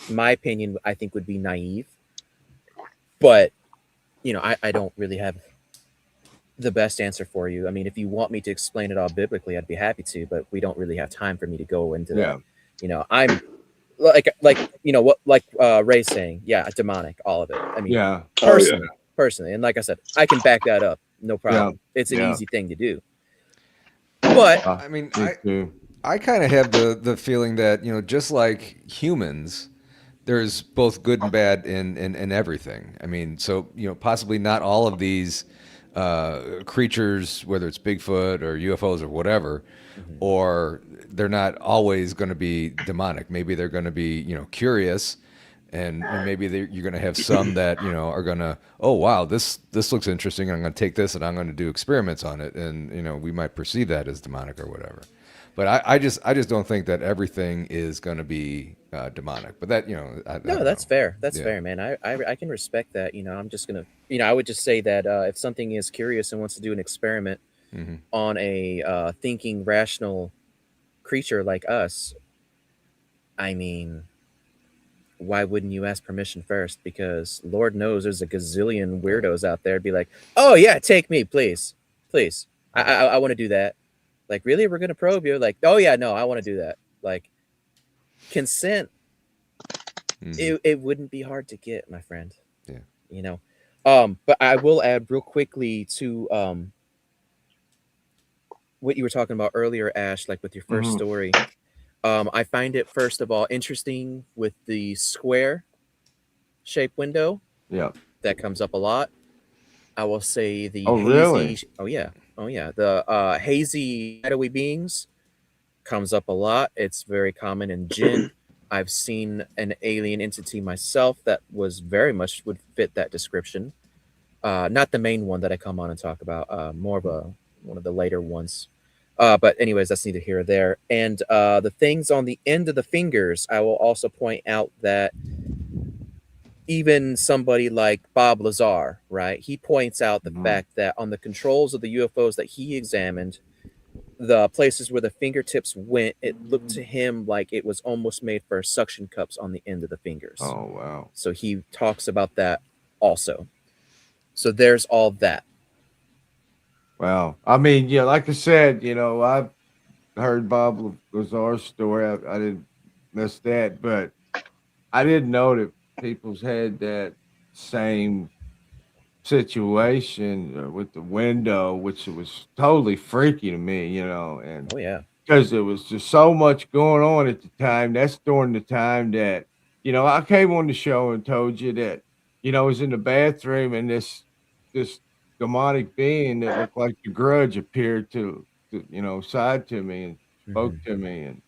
my opinion, I think would be naive. But, I don't really have the best answer for you. I mean, if you want me to explain it all biblically, I'd be happy to, but we don't really have time for me to go into yeah, that. I'm Ray's saying, yeah, demonic, all of it. I mean, yeah, Oh yeah. personally, and like I said, I can back that up, no problem. It's an yeah. easy thing to do. But Uh, I mean, me too. I kind of have the feeling that just like humans, there's both good and bad in everything. I mean, so possibly not all of these creatures, whether it's Bigfoot or UFOs or whatever, or they're not always going to be demonic. Maybe they're going to be curious, and maybe you're going to have some that are going to, oh wow, this looks interesting. I'm going to take this and I'm going to do experiments on it, and we might perceive that as demonic or whatever. But I just don't think that everything is going to be demonic. But that I no, don't that's know. fair. That's Yeah. fair, man. I can respect that. I'm just gonna, I would just say that if something is curious and wants to do an experiment Mm-hmm. on a thinking, rational creature like us, I mean, why wouldn't you ask permission first? Because Lord knows there's a gazillion weirdos out there. Be like, oh yeah, take me, please, please. I want to do that. Like, really, we're gonna probe you? Like, oh yeah, no, I want to do that. Like, consent. Mm-hmm. It wouldn't be hard to get, my friend. Yeah. But I will add real quickly to what you were talking about earlier, Ash, like with your first story. I find it, first of all, interesting with the square shaped window. Yeah. That comes up a lot. I will say the Oh, hazy. really? Oh yeah. The hazy shadowy beings comes up a lot. It's very common in Jinn. I've seen an alien entity myself that was very much would fit that description. Not the main one that I come on and talk about. More of one of the later ones. But anyways, that's neither here or there. And the things on the end of the fingers, I will also point out that even somebody like Bob Lazar, right? He points out the fact that on the controls of the UFOs that he examined, the places where the fingertips went, it looked to him like it was almost made for suction cups on the end of the fingers. Oh, wow. So he talks about that also. So there's all that. Wow. I mean, yeah, like I said, I've heard Bob Lazar's story. I didn't miss that, but I didn't know that people's had that same situation with the window, which was totally freaky to me, and Oh yeah. because there was just so much going on at the time. That's during the time that, I came on the show and told you that, I was in the bathroom and this demonic being that looked like the Grudge appeared side to me and spoke to me.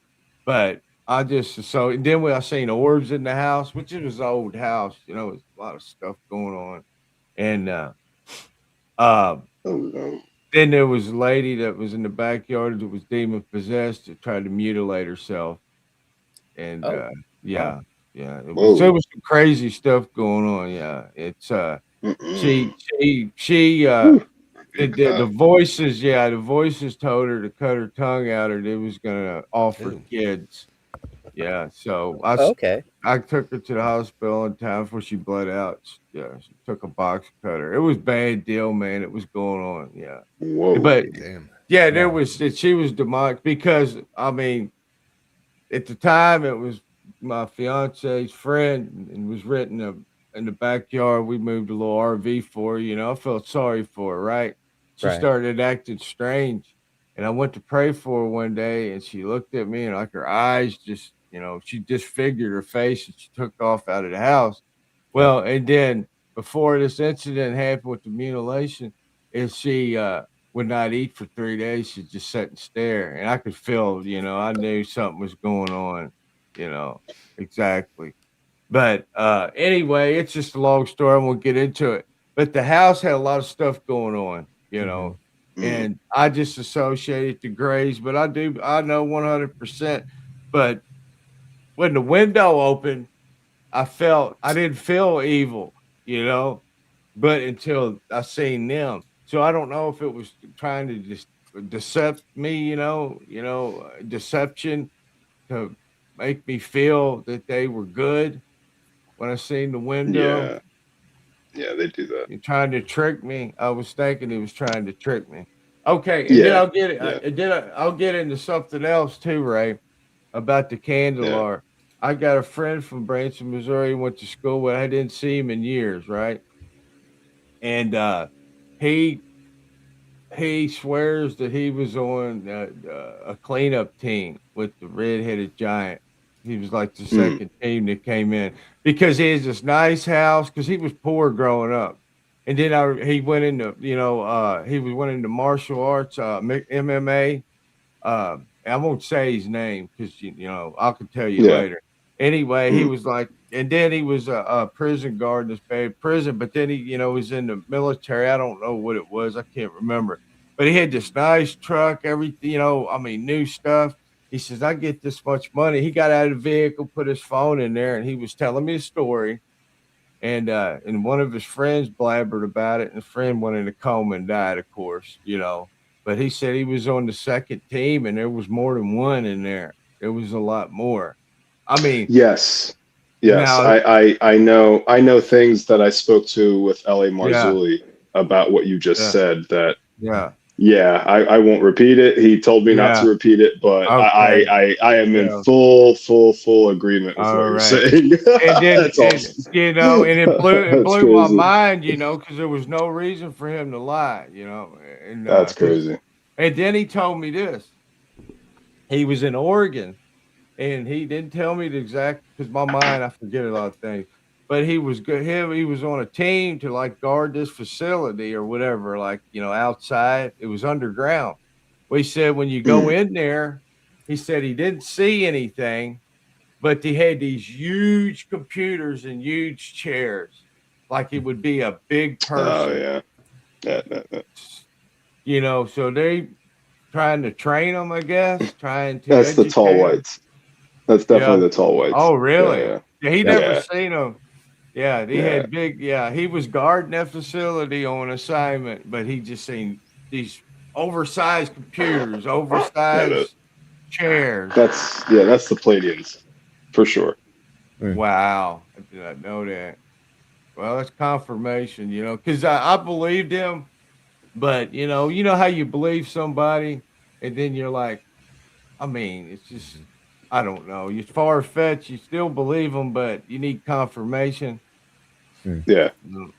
But I just, so, and then when I seen orbs in the house, which it was an old house, there's a lot of stuff going on. And, Oh no. then there was a lady that was in the backyard that was demon possessed that tried to mutilate herself. And Oh. yeah, yeah. There Whoa. was some crazy stuff going on. Yeah. It's Mm-mm. the voices, the voices told her to cut her tongue out or they was gonna offer Ew. kids. Yeah. So Okay. I took her to the hospital in time before she bled out. Yeah, she took a box cutter. It was a bad deal, man. It was going on. Yeah. Whoa. But Damn. yeah, she was demonic because I mean, at the time it was my fiance's friend and was written in the backyard. We moved a little RV for her, I felt sorry for her, right? She Right. started acting strange. And I went to pray for her one day and she looked at me and like her eyes just, she disfigured her face and she took off out of the house. Well, and then before this incident happened with the mutilation, is she would not eat for 3 days. She'd just sit and stare. And I could feel, I knew something was going on. And then exactly. But anyway, it's just a long story. I won't get into it. But the house had a lot of stuff going on, and I just associated the grays, but I know 100%. But when the window opened, I didn't feel evil, but until I seen them. So I don't know if it was trying to just decept me, deception to make me feel that they were good when I seen the window. Yeah. Yeah, they do that. You're trying to trick me. I was thinking he was trying to trick me. Okay, and then Yeah. I'll get it. Yeah. I'll get into something else too, Ray, about the candle Yeah. art. I got a friend from Branson, Missouri, went to school with. I didn't see him in years, right? And he he swears that he was on a cleanup team with the red-headed giant. He was like the second team that came in because he has this nice house because he was poor growing up. And then he went into, went into martial arts, MMA. I won't say his name because, I can tell you Yeah. later. Anyway, he was like, and then he was a prison guard in this bad prison, but then he, was in the military. I don't know what it was. I can't remember. But he had this nice truck, everything, new stuff. He says, I get this much money. He got out of the vehicle, put his phone in there, and he was telling me a story. And one of his friends blabbered about it, and the friend went in a coma and died, of course, But he said he was on the second team, and there was more than one in there. There was a lot more. I mean, Yes. now, I know things that I spoke to with L.A. Marzulli about what you just said. That I won't repeat it. He told me not to repeat it, but Okay. I am in full agreement with what you're saying. And then, That's awesome. and it blew That's my crazy. mind, because there was no reason for him to lie, and That's crazy. And then he told me this. He was in Oregon, and he didn't tell me the exact, because my mind, I forget a lot of things. But he was good. He was on a team to like guard this facility or whatever, like, outside. It was underground. Well, he said when you go in there, he said he didn't see anything, but they had these huge computers and huge chairs, like it would be a big person. Oh yeah. So they trying to train them, I guess, trying to That's the tall whites. That's definitely the tall whites. Oh, really? Yeah. He never seen them. Yeah, they had big. Yeah, he was guarding that facility on assignment, but he just seen these oversized computers, oversized chairs. That's the Palladians, for sure. Wow, I did not know that. Well, that's confirmation, because I believed him, but you know how you believe somebody, and then you're like, I mean, it's just, I don't know. You're far fetched. You still believe them, but you need confirmation. Yeah.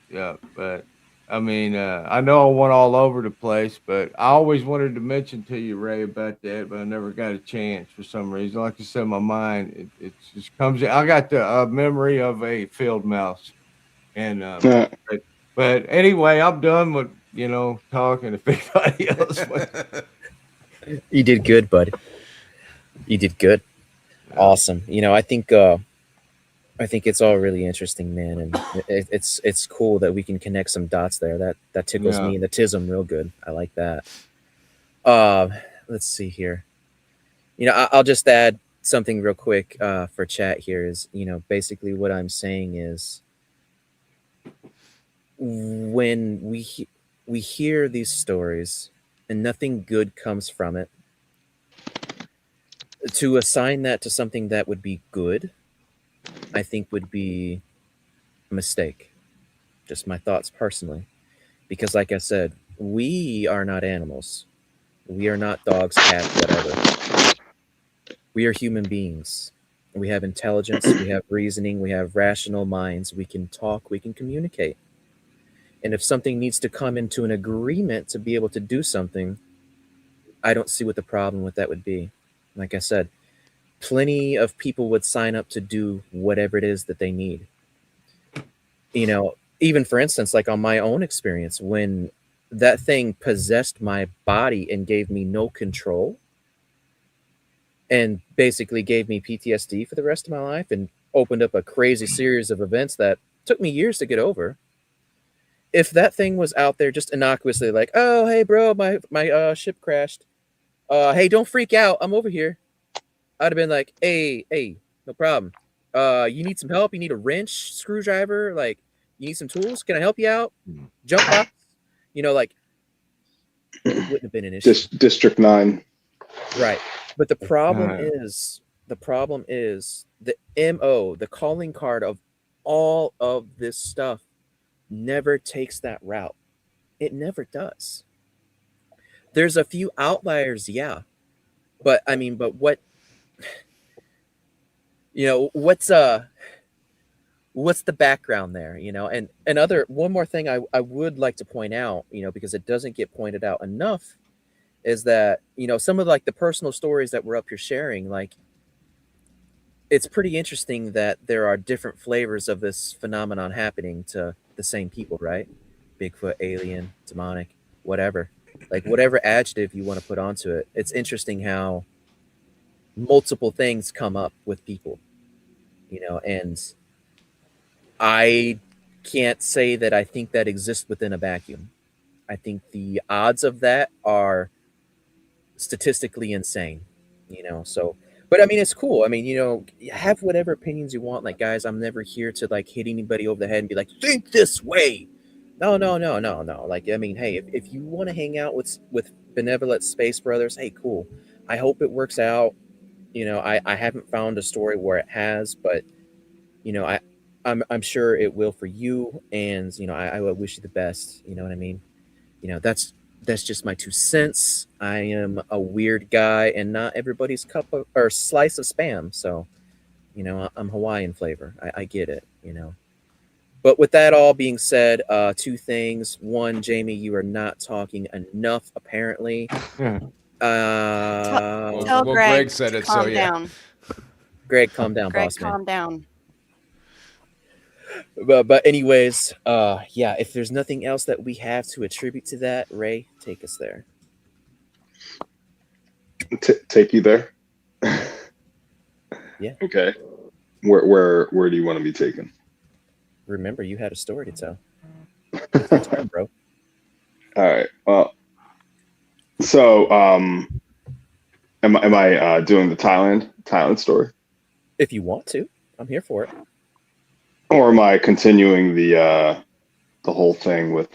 Yeah. But I mean, I know I went all over the place, but I always wanted to mention to you, Ray, about that, but I never got a chance for some reason. Like I said, my mind, it just comes in. I got the memory of a field mouse. And, but anyway, I'm done with, talking if anybody else wants. You did good, buddy. You did good. Awesome. I think it's all really interesting, man, and it's cool that we can connect some dots there. That tickles me in the tism real good. I like that. Let's see here. I'll just add something real quick for chat here. Is basically what I'm saying is when we hear these stories and nothing good comes from it, to assign that to something that would be good, I think would be a mistake. Just my thoughts personally. Because like I said, we are not animals. We are not dogs, cats, whatever. We are human beings. We have intelligence, we have reasoning, we have rational minds. We can talk, we can communicate. And if something needs to come into an agreement to be able to do something, I don't see what the problem with that would be. Like I said, plenty of people would sign up to do whatever it is that they need. Even for instance, like on my own experience, when that thing possessed my body and gave me no control, and basically gave me PTSD for the rest of my life and opened up a crazy series of events that took me years to get over. If that thing was out there just innocuously like, oh, hey, bro, my ship crashed. Hey, don't freak out. I'm over here. I'd have been like, hey, no problem. You need some help? You need a wrench, screwdriver? Like, you need some tools? Can I help you out? Jump box? Like, it wouldn't have been an issue. District 9. Right. But the problem is the MO, the calling card of all of this stuff never takes that route. It never does. There's a few outliers, yeah. But what what's the background there, and one more thing I would like to point out, because it doesn't get pointed out enough, is that some of like the personal stories that we're up here sharing, like it's pretty interesting that there are different flavors of this phenomenon happening to the same people, right? Bigfoot, alien, demonic, whatever, like whatever adjective you want to put onto it. It's interesting how multiple things come up with people, and I can't say that I think that exists within a vacuum. I think the odds of that are statistically insane, so, but it's cool. Have whatever opinions you want. Like, guys, I'm never here to like hit anybody over the head and be like, think this way. No. Like, hey, if you want to hang out with benevolent space brothers, hey, cool. I hope it works out. I haven't found a story where it has, but I'm sure it will for you, and I would wish you the best. You know what I mean? That's just my 2 cents. I am a weird guy, and not everybody's cup of or slice of spam. So, I'm Hawaiian flavor. I get it. But with that all being said, 2 things. One, Jamie, you are not talking enough, apparently. Tell Greg said it, calm so yeah. down. Greg, calm down, Greg, boss man. calm down. But anyways, yeah, if there's nothing else that we have to attribute to that, Ray, take us there. Take you there? Yeah. Okay. Where do you want to be taken? Remember, you had a story to tell. It's your turn, bro. All right. Well, so am I doing the Thailand story? If you want to, I'm here for it. Or am I continuing the whole thing with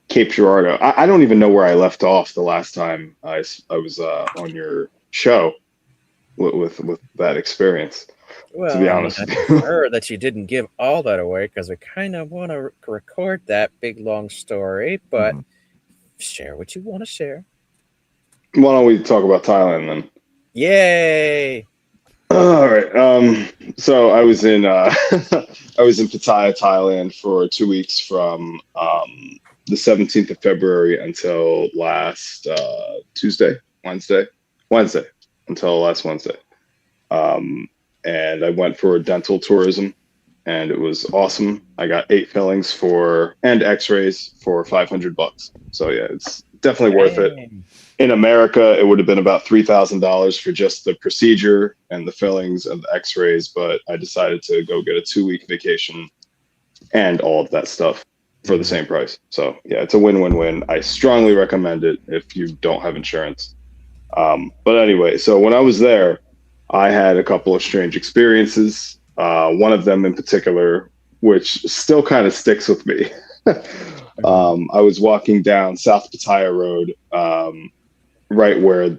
Cape Girardeau? I don't even know where I left off the last time I was on your show with that experience. Well, to be honest, I prefer that you didn't give all that away, because I kind of want to record that big long story, but share what you want to share. Why don't we talk about Thailand then? Yay! All right. So I was in Pattaya, Thailand for 2 weeks from the 17th of February until last Wednesday until last Wednesday. And I went for dental tourism, and it was awesome. I got 8 fillings and X-rays for $500. So yeah, it's definitely worth it. In America, it would have been about $3,000 for just the procedure and the fillings and the X-rays, but I decided to go get a 2-week vacation and all of that stuff for the same price. So yeah, it's a win-win-win. I strongly recommend it if you don't have insurance. But anyway, so when I was there, I had a couple of strange experiences. One of them in particular, which still kind of sticks with me. I was walking down South Pattaya Road, right where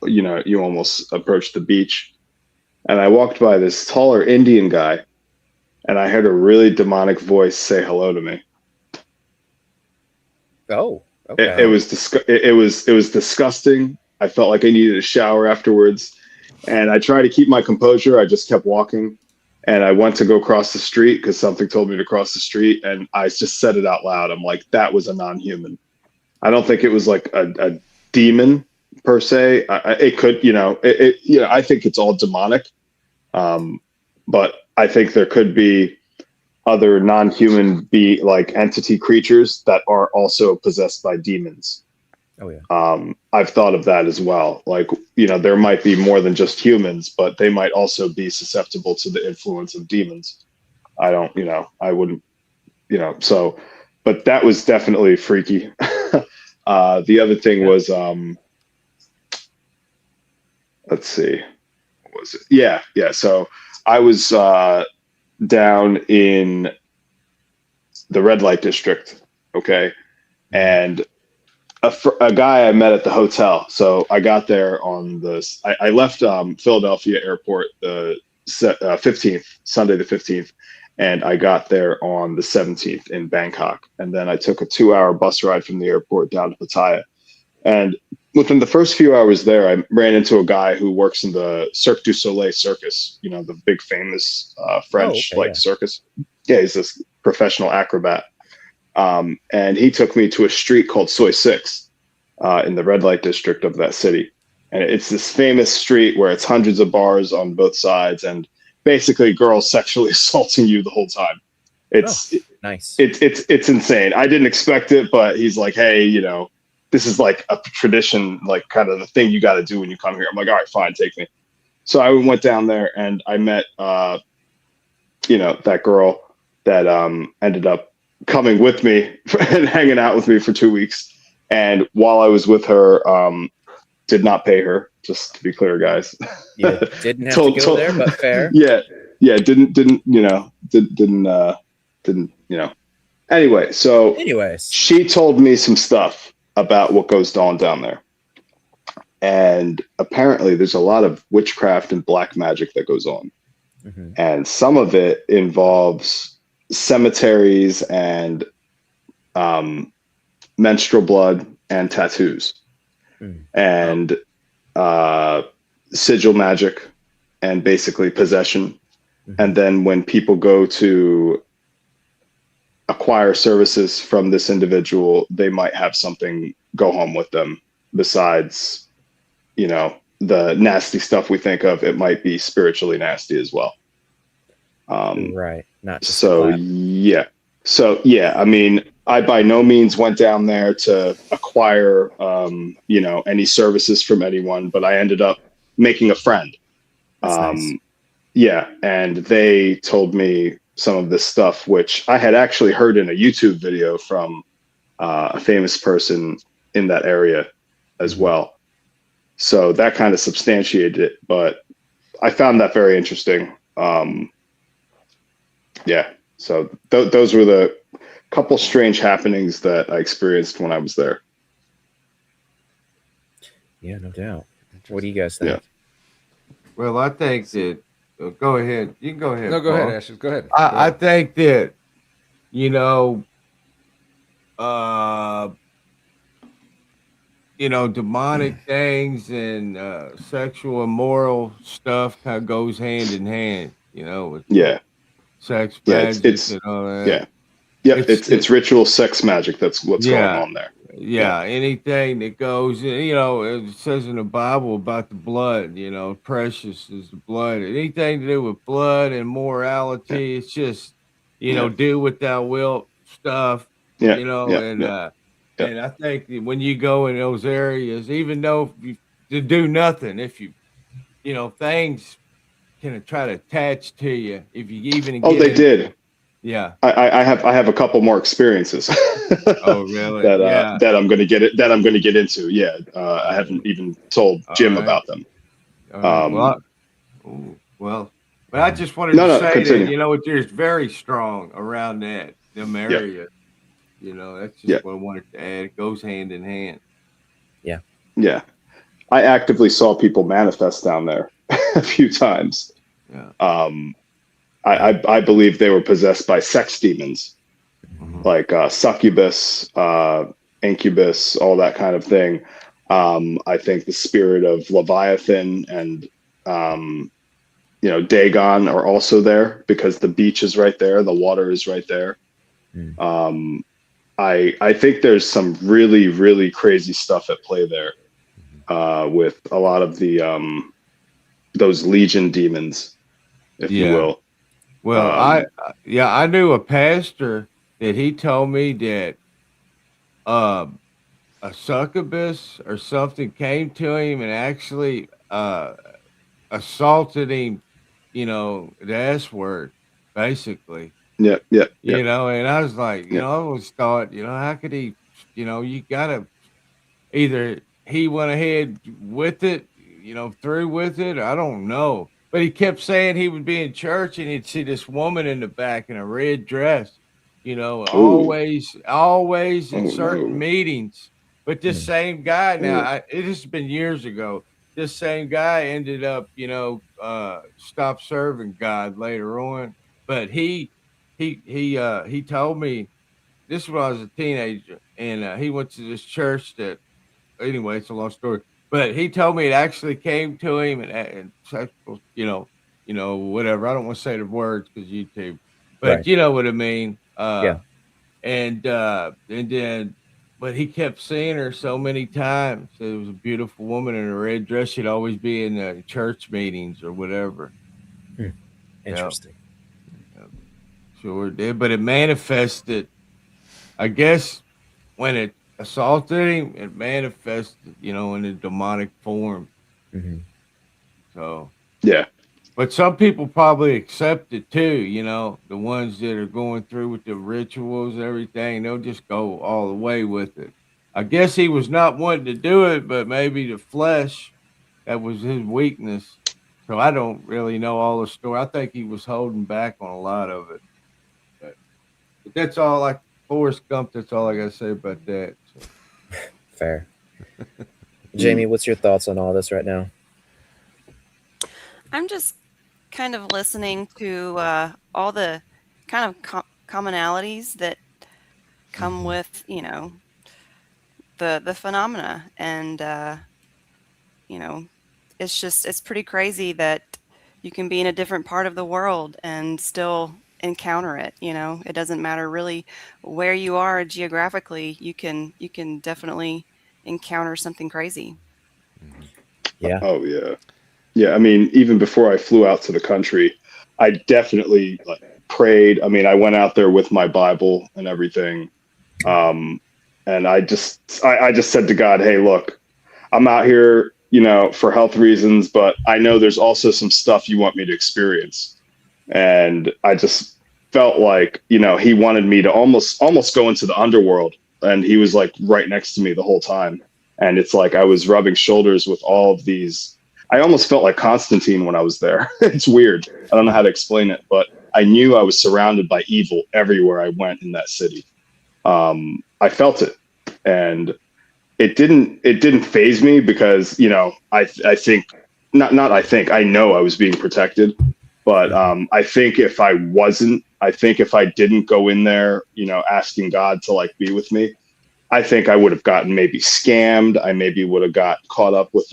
you almost approach the beach, and I walked by this taller Indian guy, and I heard a really demonic voice say hello to me. Oh, okay. It was disgusting. I felt like I needed a shower afterwards, and I tried to keep my composure. I just kept walking, and I went to go cross the street because something told me to cross the street, and I just said it out loud. I'm like, that was a non-human. I don't think it was like a demon per se. It could, I think it's all demonic, but I think there could be other non-human like entity creatures that are also possessed by demons. Oh yeah. I've thought of that as well. Like, there might be more than just humans, but they might also be susceptible to the influence of demons. I don't, I wouldn't, so, but that was definitely freaky. The other thing was, let's see, what was it? Yeah. So I was down in the red light district. Okay. And a guy I met at the hotel. So I got there on I left Philadelphia airport the 15th, Sunday the 15th, and I got there on the 17th in Bangkok. And then I took a 2-hour bus ride from the airport down to Pattaya. And within the first few hours there, I ran into a guy who works in the Cirque du Soleil circus, the big famous French circus. Yeah, he's this professional acrobat. And he took me to a street called Soi 6 in the red light district of that city. And it's this famous street where it's hundreds of bars on both sides and basically girls sexually assaulting you the whole time. It's nice. It's insane. I didn't expect it, but he's like, hey, this is like a tradition, like kind of the thing you got to do when you come here. I'm like, all right, fine, take me. So I went down there and I met, that girl that ended up coming with me and hanging out with me for 2 weeks. And while I was with her, did not pay her, just to be clear, guys. Yeah, didn't have to go there, but fair. Yeah, didn't Anyway, she told me some stuff about what goes on down there. And apparently there's a lot of witchcraft and black magic that goes on. Mm-hmm. And some of it involves cemeteries and menstrual blood and tattoos and sigil magic and basically possession. Mm-hmm. And then when people go to acquire services from this individual, they might have something go home with them besides, the nasty stuff we think of. It might be spiritually nasty as well. Right. Not just I mean, I by no means went down there to acquire, any services from anyone, but I ended up making a friend. Nice. Yeah. And they told me some of this stuff, which I had actually heard in a YouTube video from a famous person in that area as well. So that kind of substantiated it, but I found that very interesting. So those were the couple strange happenings that I experienced when I was there. Yeah, no doubt. What do you guys think? Yeah. Well, I think that, go ahead. You can go ahead. No, go Paul. ahead, Ashes. Go ahead. I think that, demonic things and sexual immoral stuff kind of goes hand in hand, with sex magic and all that. Yeah. It's ritual sex magic. That's what's going on there. Yeah, anything that goes, it says in the Bible about the blood, precious is the blood. Anything to do with blood and morality, it's just, do what thou wilt stuff, and I think that when you go in those areas, even though you do nothing, if you, things can try to attach to you if you even. They did. Yeah, I have a couple more experiences. Oh, really? that I'm going to get into. Yeah, I haven't even told Jim about them. But I just wanted to say continue. that you're very strong around them areas. That's just what I wanted to add. It goes hand in hand. Yeah. Yeah, I actively saw people manifest down there a few times. Yeah. I believe they were possessed by sex demons, like succubus, incubus, all that kind of thing. I think the spirit of Leviathan and, Dagon are also there because the beach is right there. The water is right there. I think there's some really, really crazy stuff at play there with a lot of the those legion demons, if you will. Well, I knew a pastor that he told me that a a succubus or something came to him and actually assaulted him, the S word, basically. Yeah, yeah, yeah. And I was like, Yeah. I always thought, how could he, you gotta either he went ahead with it, through with it. I don't know. But he kept saying he would be in church and he'd see this woman in the back in a red dress, Ooh. always Oh in certain no. meetings. But this same guy now, Ooh. it has been years ago. This same guy ended up, stopped serving God later on. But he told me this was when I was a teenager, and he went to this church that anyway, it's a long story. But he told me it actually came to him and whatever. I don't want to say the words because YouTube, but Right. you know what I mean. Yeah. And then, but he kept seeing her so many times. It was a beautiful woman in a red dress. She'd always be in the church meetings or whatever. Interesting. Sure did, but it manifested. I guess when it assaulted him, it manifested, in a demonic form. Mm-hmm. So, Yeah. but some people probably accept it too, the ones that are going through with the rituals and everything, they'll just go all the way with it. I guess he was not wanting to do it, but maybe the flesh, that was his weakness. So I don't really know all the story. I think he was holding back on a lot of it. But that's all, like Forrest Gump, that's all I got to say about that. So. Fair. Jamie, what's your thoughts on all this right now? I'm just kind of listening to all the kind of commonalities that come with, the phenomena. And, it's pretty crazy that you can be in a different part of the world and still encounter it. It doesn't matter really where you are geographically. You can definitely encounter something crazy. Yeah. Oh yeah. Yeah. I mean, even before I flew out to the country, I definitely prayed. I mean, I went out there with my Bible and everything. And I just said to God, hey, look, I'm out here, for health reasons, but I know there's also some stuff you want me to experience. And I just felt like, he wanted me to almost go into the underworld. And he was like right next to me the whole time. And it's like I was rubbing shoulders with all of these. I almost felt like Constantine when I was there. It's weird. I don't know how to explain it, but I knew I was surrounded by evil everywhere I went in that city. I felt it. And it didn't faze me because, I think I know I was being protected. But I think if I didn't go in there, asking God to be with me, I think I would have gotten maybe scammed. I maybe would have got caught up with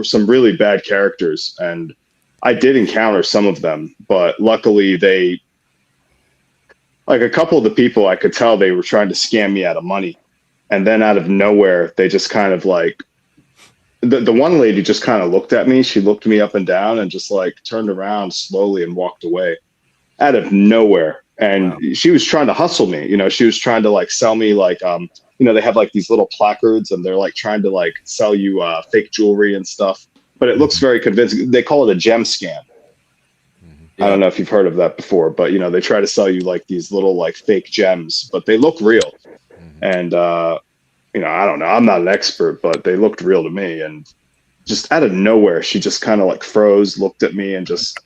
some really bad characters. And I did encounter some of them, but luckily a couple of the people, I could tell they were trying to scam me out of money. And then out of nowhere, they just kind of the one lady just kind of looked at me. She looked me up and down and just turned around slowly and walked away out of nowhere. And wow. She was trying to hustle me. She was trying to sell me they have these little placards and they're trying to sell you fake jewelry and stuff. But it looks very convincing. They call it a gem scam. Yeah. I don't know if you've heard of that before, but they try to sell you these little fake gems, but they look real. And I don't know. I'm not an expert, but they looked real to me. And just out of nowhere, she just kind of froze, looked at me, and just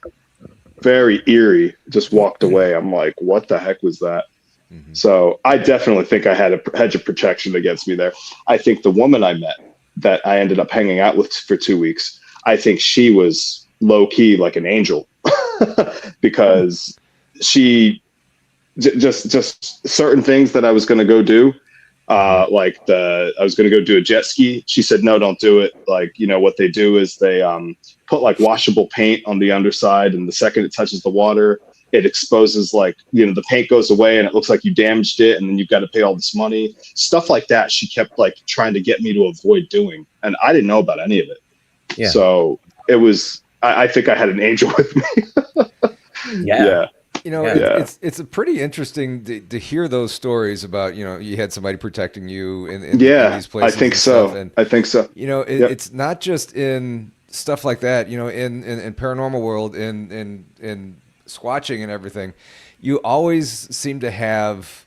very eerie, just walked away. I'm like, what the heck was that? Mm-hmm. So I definitely think I had a hedge of protection against me there. I think the woman I met that I ended up hanging out with for 2 weeks, I think she was low key like an angel because she just certain things that I was going to go do. I was going to go do a jet ski. She said, no, don't do it. What they do is they put washable paint on the underside. And the second it touches the water, it exposes the paint goes away and it looks like you damaged it. And then you've got to pay all this money, stuff like that. She kept trying to get me to avoid doing. And I didn't know about any of it. Yeah. So it was, I think I had an angel with me. Yeah. You know, Yeah. it's a pretty interesting to hear those stories about, you know, you had somebody protecting you in Yeah, these places. I think and stuff. so. And I think so. you know, Yep. it's not just in stuff like that. You know, in paranormal world, in squatching and everything, you always seem to have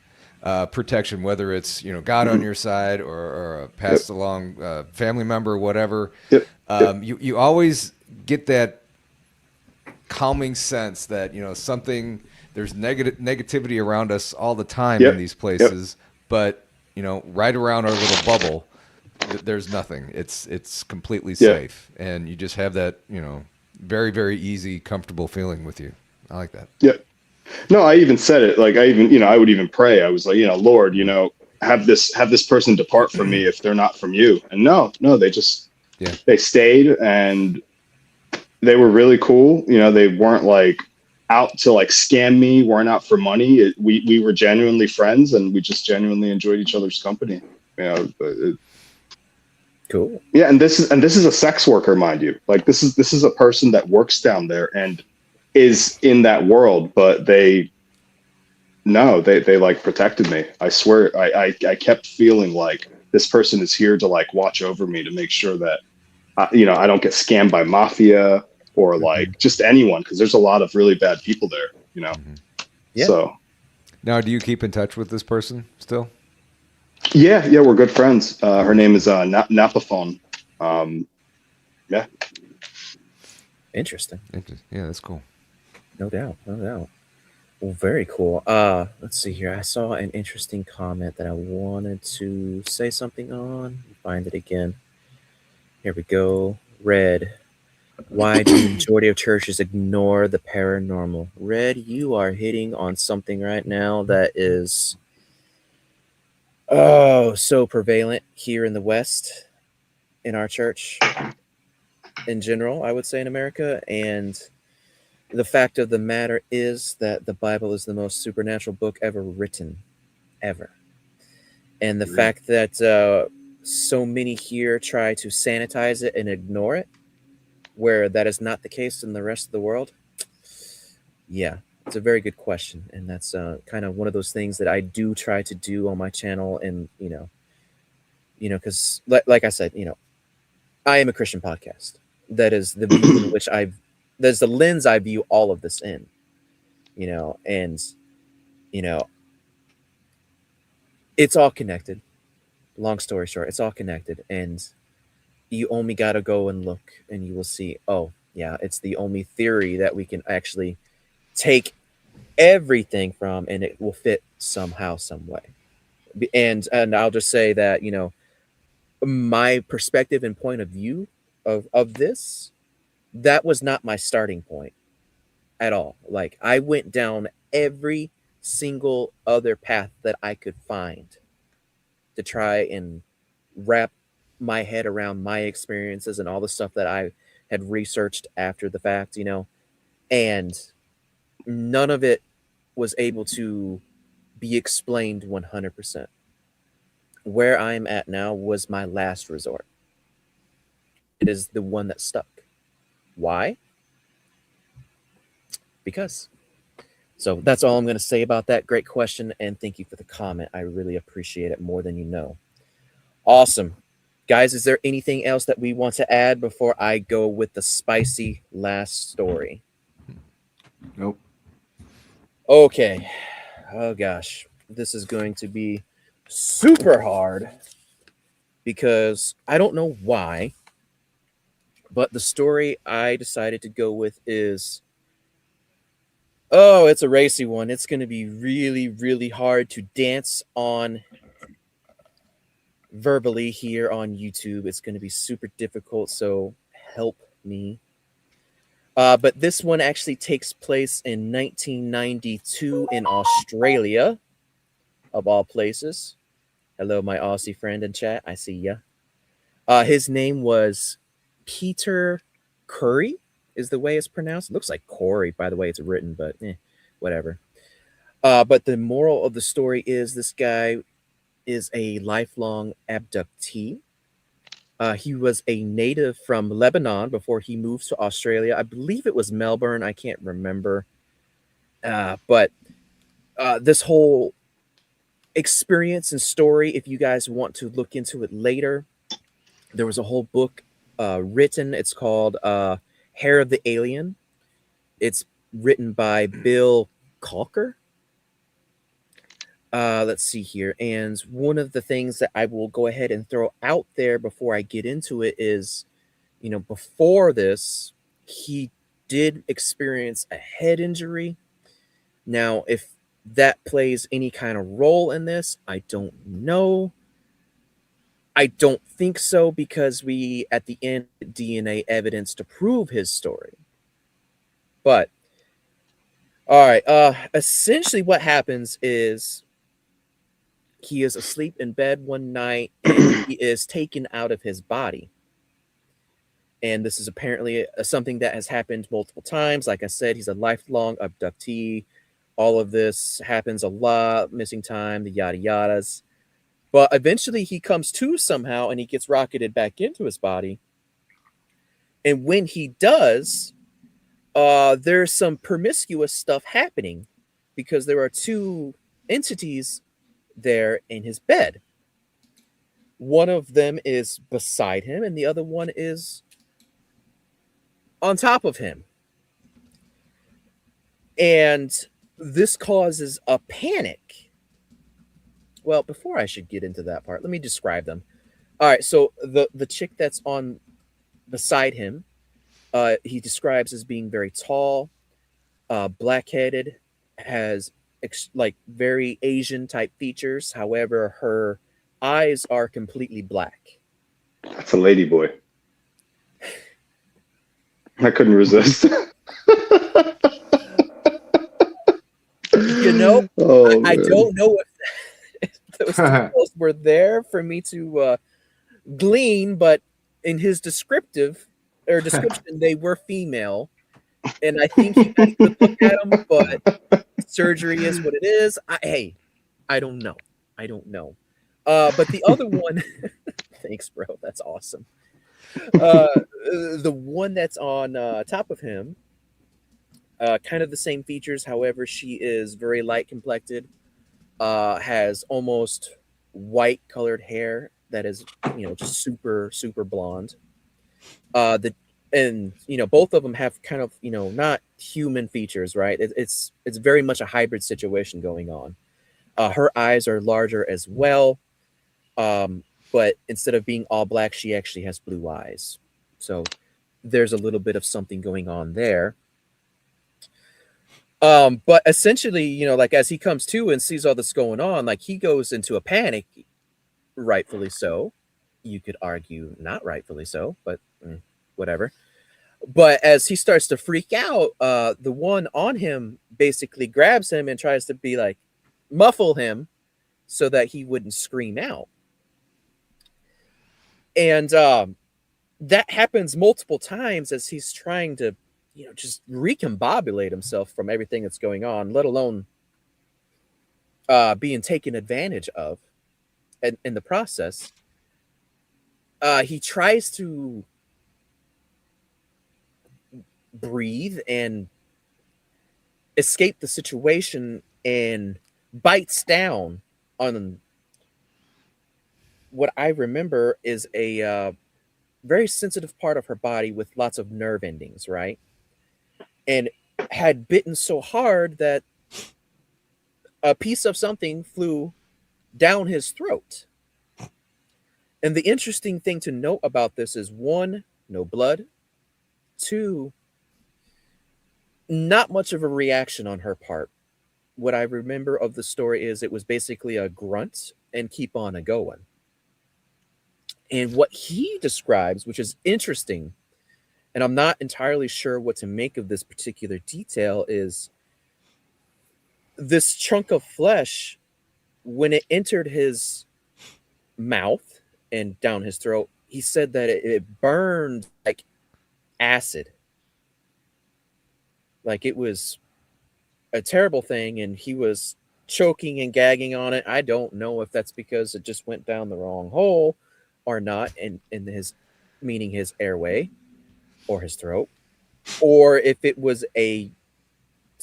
protection, whether it's, you know, God on your side or a passed along family member or whatever. Yep. You always get that calming sense that, you know, there's negativity around us all the time Yep. in these places, but, you know, right around our little bubble, there's nothing. It's completely safe, and you just have that, you know, very, very easy, comfortable feeling with you. I like that. Yep. No, I even said it. Like, I would even pray. I was like, Lord, have this person depart from me if they're not from you. And no, they just, they stayed, and they were really cool. You know, they weren't like out to like scam me, weren't out for money. We were genuinely friends, and we just genuinely enjoyed each other's company. You know, Cool. yeah, and this is a sex worker, mind you. Like, this is a person that works down there and is in that world, but they like protected me. I swear, I kept feeling like this person is here to like watch over me, to make sure that I don't get scammed by mafia or like just anyone, because there's a lot of really bad people there. You know, Yeah. So Now, do you keep in touch with this person still? yeah, we're good friends. Her name is Napaphone. Yeah. Interesting. Yeah, that's cool. No doubt. Well, very cool. Let's see here. I saw an interesting comment that I wanted to say something on. Find it again. Here we go. Red. Why do the majority of churches ignore the paranormal? Red, you are hitting on something right now that is so prevalent here in the West, in our church, in general, I would say in America. And the fact of the matter is that the Bible is the most supernatural book ever written, ever. And the fact that so many here try to sanitize it and ignore it, where that is not the case in the rest of the world. Yeah, it's a very good question. And that's kind of one of those things that I do try to do on my channel. And, because like I said, I am a Christian podcast. That is the view in which there's the lens I view all of this in, and, it's all connected. Long story short, it's all connected. And you only got to go and look, and you will see, oh, yeah, it's the only theory that we can actually take everything from, and it will fit somehow, some way. And I'll just say that, my perspective and point of view of this, that was not my starting point at all. Like, I went down every single other path that I could find to try and wrap my head around my experiences and all the stuff that I had researched after the fact, and none of it was able to be explained 100%. Where I'm at now was my last resort. It is the one that stuck. Why? Because. So that's all I'm going to say about that. Great question, and thank you for the comment. I really appreciate it more than you know. Awesome. Guys, is there anything else that we want to add before I go with the spicy last story? Nope. Okay. Oh gosh, this is going to be super hard because I don't know why, but the story I decided to go with is, it's a racy one. It's going to be really, really hard to dance on verbally here on YouTube. It's going to be super difficult, so help me. But this one actually takes place in 1992 in Australia, of all places. Hello, my Aussie friend in chat. I see ya. His name was Peter Curry, is the way it's pronounced. It looks like Corey, by the way it's written, but whatever. But the moral of the story is this guy is a lifelong abductee. He was a native from Lebanon before he moved to Australia. I believe it was Melbourne. I can't remember. But this whole experience and story, if you guys want to look into it later, there was a whole book written. It's called Hair of the Alien. It's written by Bill Calker. Let's see here. And one of the things that I will go ahead and throw out there before I get into it is, before this, he did experience a head injury. Now, if that plays any kind of role in this, I don't know. I don't think so, because we, at the end, DNA evidence to prove his story. But, all right, essentially what happens is he is asleep in bed one night and he is taken out of his body. And this is apparently something that has happened multiple times. Like I said, he's a lifelong abductee. All of this happens a lot, missing time, the yada yadas. But eventually he comes to somehow and he gets rocketed back into his body. And when he does, there's some promiscuous stuff happening because there are two entities there in his bed. One of them is beside him and the other one is on top of him. And this causes a panic. Well, before I should get into that part, let me describe them. All right, so the chick that's on beside him, he describes as being very tall, black-headed, has like very Asian type features. However, her eyes are completely black. That's a lady boy. I couldn't resist. I don't know if those details were there for me to glean, but in his description, they were female. And I think he got a good look at them, but surgery is what it is. I don't know. But the other one, thanks, bro. That's awesome. The one that's on top of him, kind of the same features. However, she is very light complected, has almost white colored hair that is, just super, super blonde. Both of them have kind of, not human features, right? It's very much a hybrid situation going on. Her eyes are larger as well. But instead of being all black, she actually has blue eyes. So there's a little bit of something going on there. But essentially, like as he comes to and sees all this going on, like he goes into a panic, rightfully so. You could argue not rightfully so, but whatever. But as he starts to freak out, the one on him basically grabs him and tries to be like muffle him so that he wouldn't scream out. And that happens multiple times as he's trying to, just recombobulate himself from everything that's going on, let alone being taken advantage of in the process. He tries to breathe and escape the situation and bites down on what I remember is a very sensitive part of her body with lots of nerve endings, right? And had bitten so hard that a piece of something flew down his throat. And the interesting thing to note about this is, one, no blood. Two, not much of a reaction on her part. What I remember of the story is it was basically a grunt and keep on a-going. And what he describes, which is interesting, and I'm not entirely sure what to make of this particular detail, is this chunk of flesh, when it entered his mouth and down his throat, he said that it burned like acid. Like it was a terrible thing, and he was choking and gagging on it. I don't know if that's because it just went down the wrong hole or not, in his, meaning his airway or his throat, or if it was a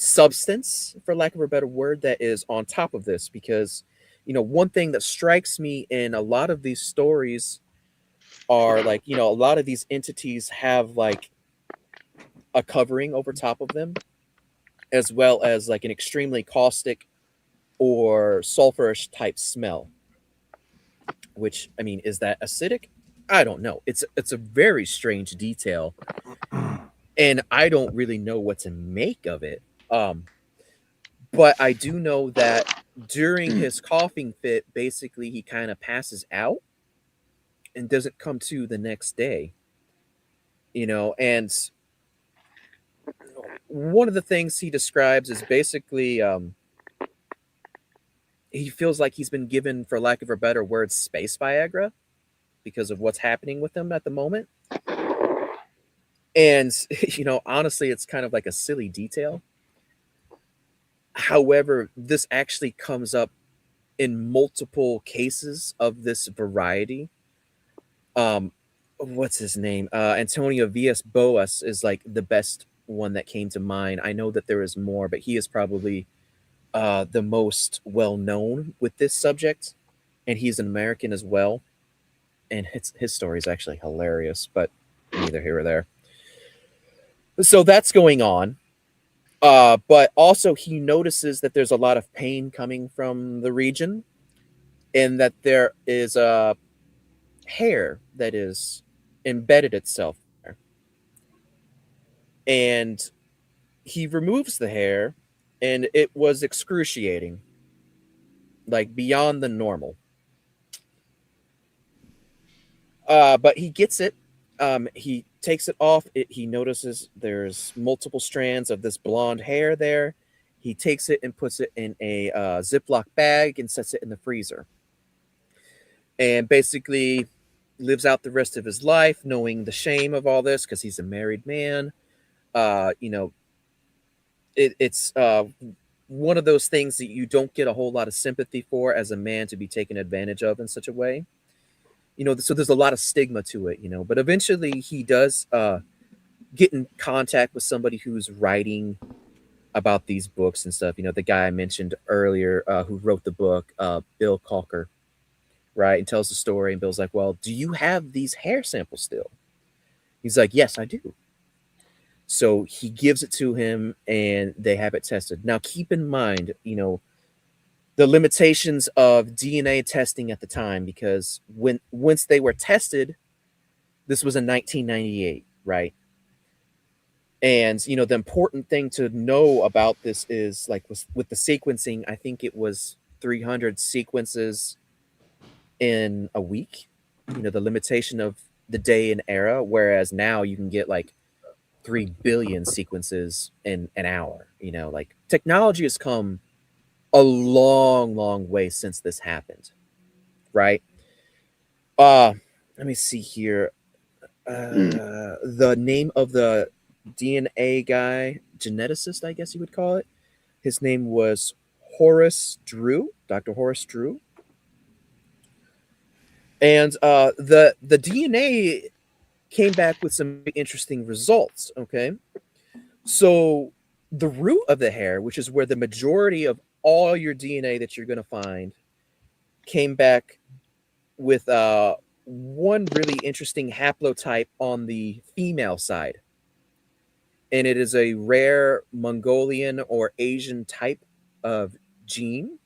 substance, for lack of a better word, that is on top of this. Because, one thing that strikes me in a lot of these stories are like, a lot of these entities have like a covering over top of them, as well as like an extremely caustic or sulfurish type smell. Which, I mean, is that acidic? I don't know. It's a very strange detail, and I don't really know what to make of it. But I do know that during his coughing fit, basically he kind of passes out and doesn't come to the next day. And one of the things he describes is basically he feels like he's been given, for lack of a better word, space Viagra because of what's happening with him at the moment. And, honestly, it's kind of like a silly detail. However, this actually comes up in multiple cases of this variety. What's his name? Antonio Villas Boas is like the best one that came to mind. I know that there is more, but he is probably the most well known with this subject, and he's an American as well. And his story is actually hilarious, but neither here or there. So that's going on. But also he notices that there's a lot of pain coming from the region, and that there is a hair that is embedded itself there. And he removes the hair, and it was excruciating, like beyond the normal. But he gets it. He takes it off. He notices there's multiple strands of this blonde hair there. He takes it and puts it in a Ziploc bag and sets it in the freezer. And basically lives out the rest of his life knowing the shame of all this because he's a married man. It's one of those things that you don't get a whole lot of sympathy for as a man, to be taken advantage of in such a way. So there's a lot of stigma to it, but eventually he does get in contact with somebody who's writing about these books and stuff. The guy I mentioned earlier who wrote the book, Bill Calker, right? And tells the story, and Bill's like, well, do you have these hair samples still? He's like, yes, I do. So he gives it to him, and they have it tested. Now, keep in mind, the limitations of DNA testing at the time, because once they were tested, this was in 1998, right? And the important thing to know about this is, like, with the sequencing, I think it was 300 sequences in a week. The limitation of the day and era, whereas now you can get like 3 billion sequences in an hour. Like, technology has come a long, long way since this happened, right? Let me see here. The name of the DNA guy, geneticist, I guess you would call it, his name was Horace Drew, Dr. Horace Drew. And the DNA came back with some interesting results, okay? So the root of the hair, which is where the majority of all your DNA that you're going to find, came back with one really interesting haplotype on the female side. And it is a rare Mongolian or Asian type of gene.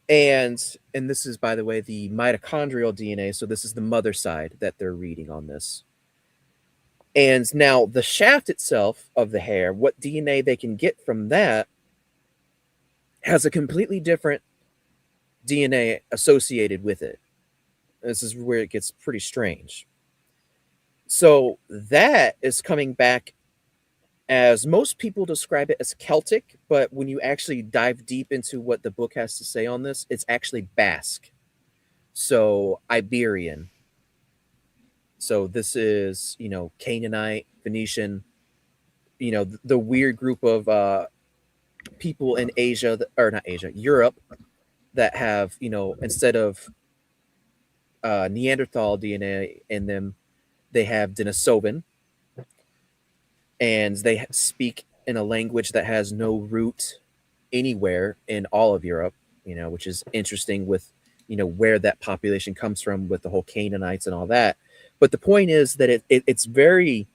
And this is, by the way, the mitochondrial DNA. So this is the mother side that they're reading on this. And now the shaft itself of the hair, what DNA they can get from that, has a completely different DNA associated with it. This is where it gets pretty strange. So that is coming back, as most people describe it, as Celtic, but when you actually dive deep into what the book has to say on this, it's actually Basque. So Iberian. So this is, Canaanite, Phoenician, the weird group of people in Asia, or not Asia, Europe, that have, instead of Neanderthal DNA in them, they have Denisovan. and they speak in a language that has no root anywhere in all of Europe, which is interesting with, where that population comes from with the whole Canaanites and all that. But the point is that it's very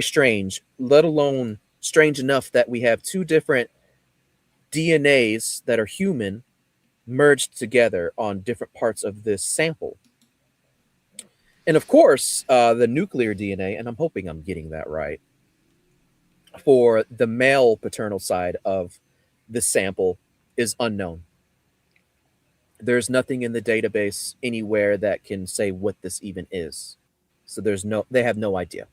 strange, let alone strange enough that we have two different DNAs that are human merged together on different parts of this sample. And of course, the nuclear DNA, and I'm hoping I'm getting that right, for the male paternal side of the sample is unknown. There's nothing in the database anywhere that can say what this even is. So they have no idea.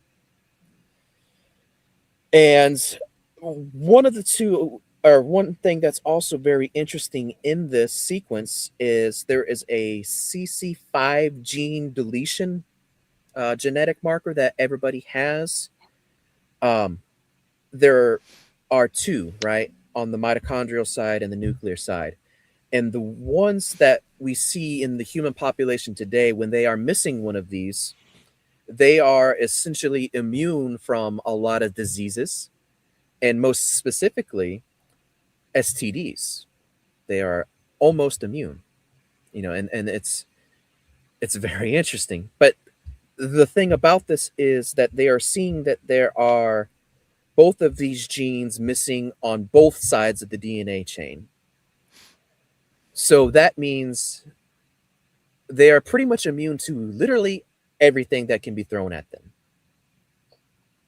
And one thing that's also very interesting in this sequence is there is a CC5 gene deletion genetic marker that everybody has. There are two, right, on the mitochondrial side and the nuclear side. And the ones that we see in the human population today, when they are missing one of these, they are essentially immune from a lot of diseases, and most specifically, STDs. They are almost immune, and it's very interesting. But the thing about this is that they are seeing that there are both of these genes missing on both sides of the DNA chain. So that means they are pretty much immune to literally everything that can be thrown at them,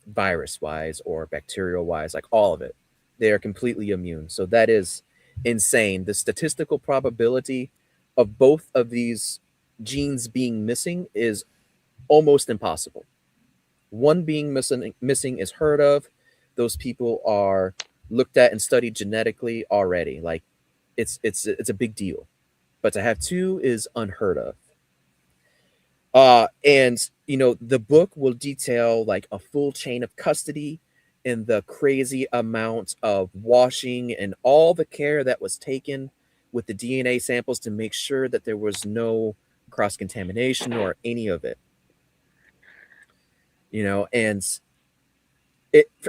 virus-wise or bacterial-wise, like all of it. They are completely immune. So that is insane. The statistical probability of both of these genes being missing is almost impossible. One being missing is heard of. Those people are looked at and studied genetically already. Like it's a big deal. But to have two is unheard of. And the book will detail like a full chain of custody and the crazy amount of washing and all the care that was taken with the DNA samples to make sure that there was no cross-contamination or any of it. And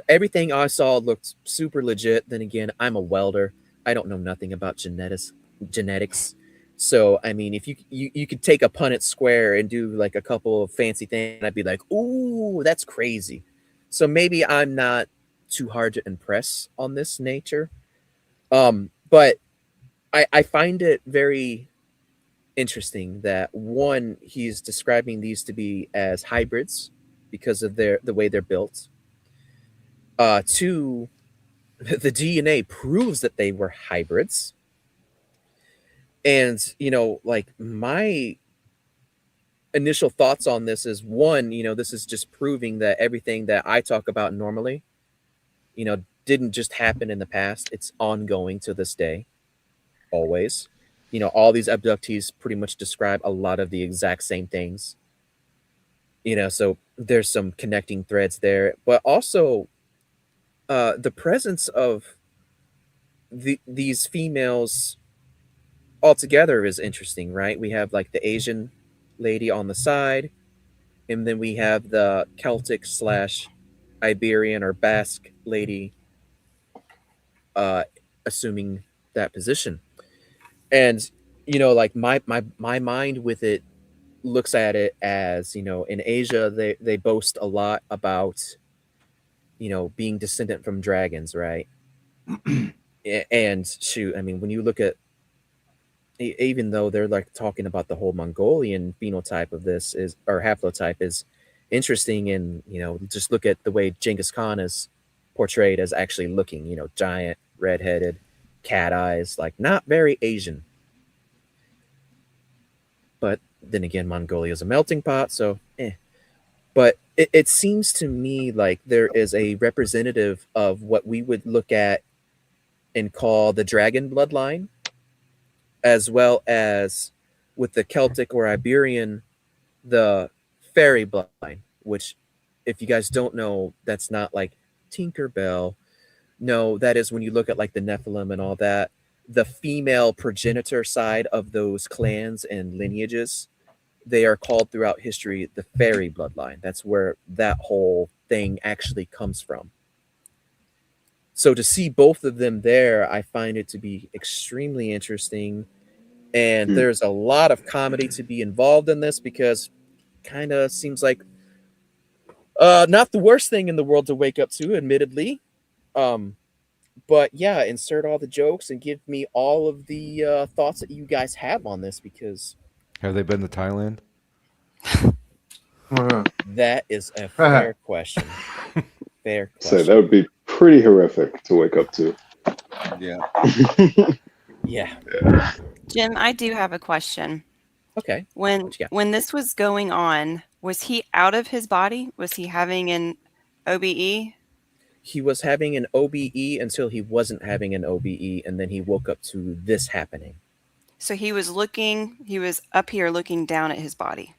everything I saw looked super legit. Then again, I'm a welder. I don't know nothing about genetics. So, I mean, if you could take a Punnett square and do like a couple of fancy things, I'd be like, ooh, that's crazy. So maybe I'm not too hard to impress on this nature. But I find it very interesting that one, he's describing these to be as hybrids because of the way they're built. Two, the DNA proves that they were hybrids. And, like my initial thoughts on this is one, this is just proving that everything that I talk about normally, didn't just happen in the past. It's ongoing to this day, always. All these abductees pretty much describe a lot of the exact same things. So there's some connecting threads there, but also the presence of these females altogether is interesting, right? We have like the Asian lady on the side, and then we have the Celtic / Iberian or Basque lady assuming that position. And like my mind with it looks at it as, in Asia they boast a lot about being descendant from dragons, right? And shoot, I mean, when you look at, even though they're like talking about the whole Mongolian phenotype of this is, or haplotype is interesting, and just look at the way Genghis Khan is portrayed as actually looking, giant, redheaded, cat eyes, like not very Asian. But then again, Mongolia is a melting pot, so But it seems to me like there is a representative of what we would look at and call the dragon bloodline, as well as with the Celtic or Iberian, the fairy bloodline, which, if you guys don't know, that's not like Tinkerbell. No, that is when you look at like the Nephilim and all that, the female progenitor side of those clans and lineages, they are called throughout history the fairy bloodline. That's where that whole thing actually comes from. So to see both of them there, I find it to be extremely interesting. And there's a lot of comedy to be involved in this because kind of seems like not the worst thing in the world to wake up to, admittedly. But yeah, insert all the jokes and give me all of the thoughts that you guys have on this because Have they been to Thailand? that is a fair question. Fair So question. that would be pretty horrific to wake up to. Yeah. Yeah. Jim, I do have a question. Okay. When What you got? when this was going on, was he out of his body? Was he having an OBE? He was having an OBE until he wasn't having an OBE, and then he woke up to this happening. So he was up here looking down at his body.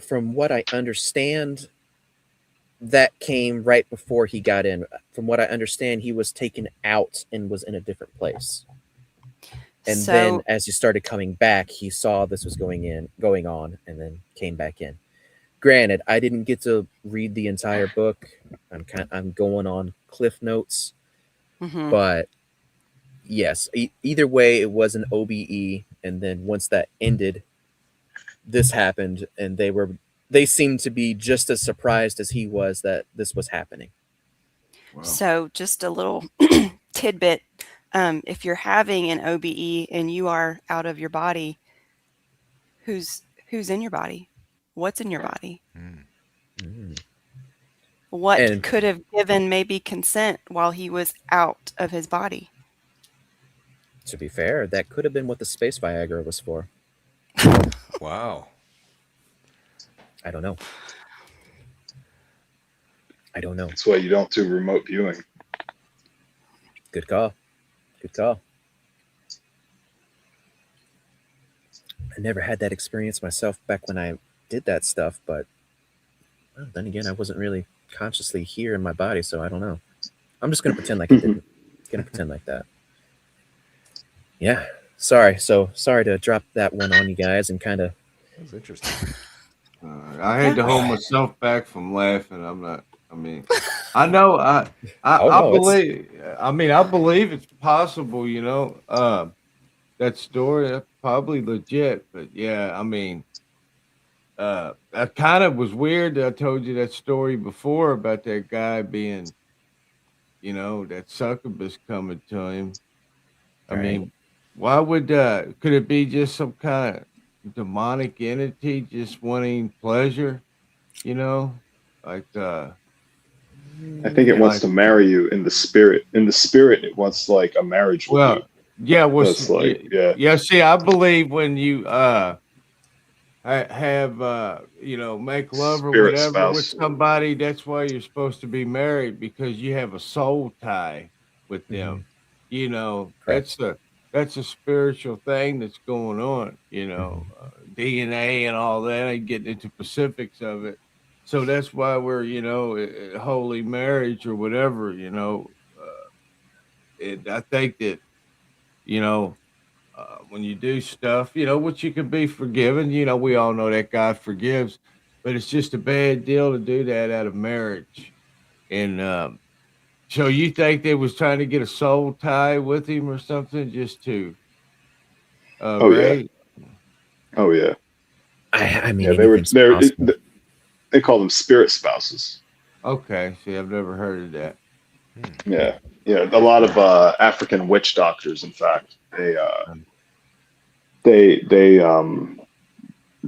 From what I understand, that came right before he got in. From what I understand, he was taken out and was in a different place. And then as he started coming back, he saw this was going on, and then came back in. Granted, I didn't get to read the entire book. I'm going on cliff notes, but yes, either way, it was an OBE, and then once that ended, this happened, and they seemed to be just as surprised as he was that this was happening. Wow. So just a little tidbit. If you're having an OBE and you are out of your body, who's in your body? What's in your body? What could have given maybe consent while he was out of his body? To be fair, that could have been what the space Viagra was for. Wow. I don't know. That's why you don't do remote viewing. Good call. Good call. I never had that experience myself back when I did that stuff, but well, then again, I wasn't really consciously here in my body, so I don't know. I'm just gonna pretend like I didn't. Gonna pretend like that. Yeah. Sorry. So sorry to drop that one on you guys and kind of. That was interesting. I had to hold myself back from laughing. I know. I believe. I believe it's possible. That story that's probably legit. But yeah, I kind of was weird that I told you that story before about that guy being, that succubus coming to him. Right. Why would could it be just some kind of demonic entity just wanting pleasure? Like I think it wants to marry you in the spirit. In the spirit, it wants like a marriage with you. Yeah, That's like, yeah. See, I believe when you have make love or Spirit whatever spouse. with somebody, that's why you're supposed to be married because you have a soul tie with them. That's a spiritual thing that's going on. DNA and all that. I ain't getting into specifics of it. So that's why we're holy marriage or whatever. I think that when you do stuff, which you can be forgiven, we all know that God forgives, but it's just a bad deal to do that out of marriage. And so you think they was trying to get a soul tie with him or something just to right? Oh yeah. I mean, Yeah, anything's possible. they call them spirit spouses. Okay, see, I've never heard of that. Yeah. A lot of African witch doctors, in fact, they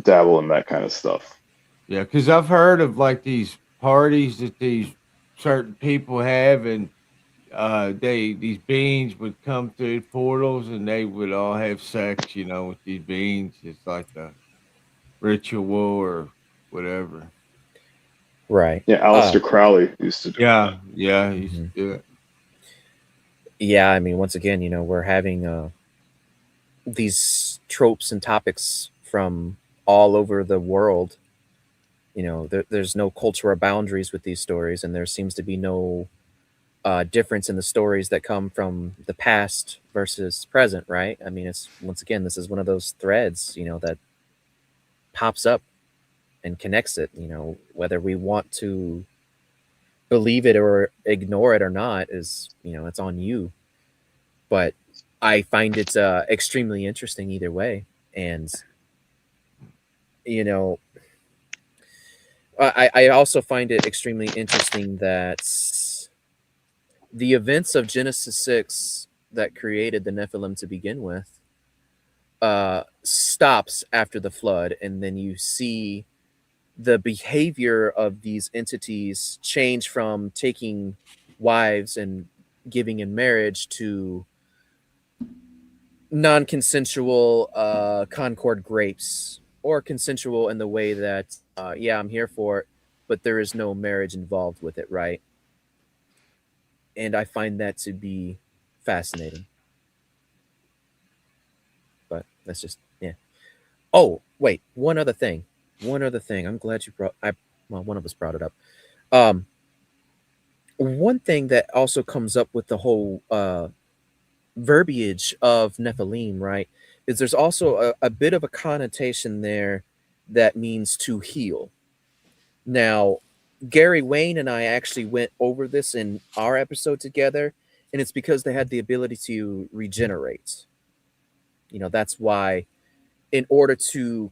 dabble in that kind of stuff. Yeah, because I've heard of like these parties that these certain people have, and these beings would come through portals, and they would all have sex, with these beings. It's like a ritual or whatever. Right. Yeah, Aleister Crowley used to do that. Yeah, he used to do it. Yeah, I mean, once again, we're having these tropes and topics from all over the world. There's no cultural boundaries with these stories, and there seems to be no difference in the stories that come from the past versus present, right? I mean, it's once again, this is one of those threads, that pops up and connects it. Whether we want to believe it or ignore it or not is, it's on you. But I find it extremely interesting either way. And, you know, I also find it extremely interesting that the events of Genesis 6 that created the Nephilim to begin with stops after the flood, and then you see the behavior of these entities change from taking wives and giving in marriage to non-consensual concord grapes, or consensual in the way that yeah, I'm here for it, but there is no marriage involved with it, right? And I find that to be fascinating. But that's just, yeah. Oh, wait, one other thing. I'm glad you brought well, one of us brought it up. One thing that also comes up with the whole verbiage of Nephilim, right, is there's also a bit of a connotation there that means to heal. Now, Gary Wayne and I actually went over this in our episode together, and it's because they had the ability to regenerate. That's why, in order to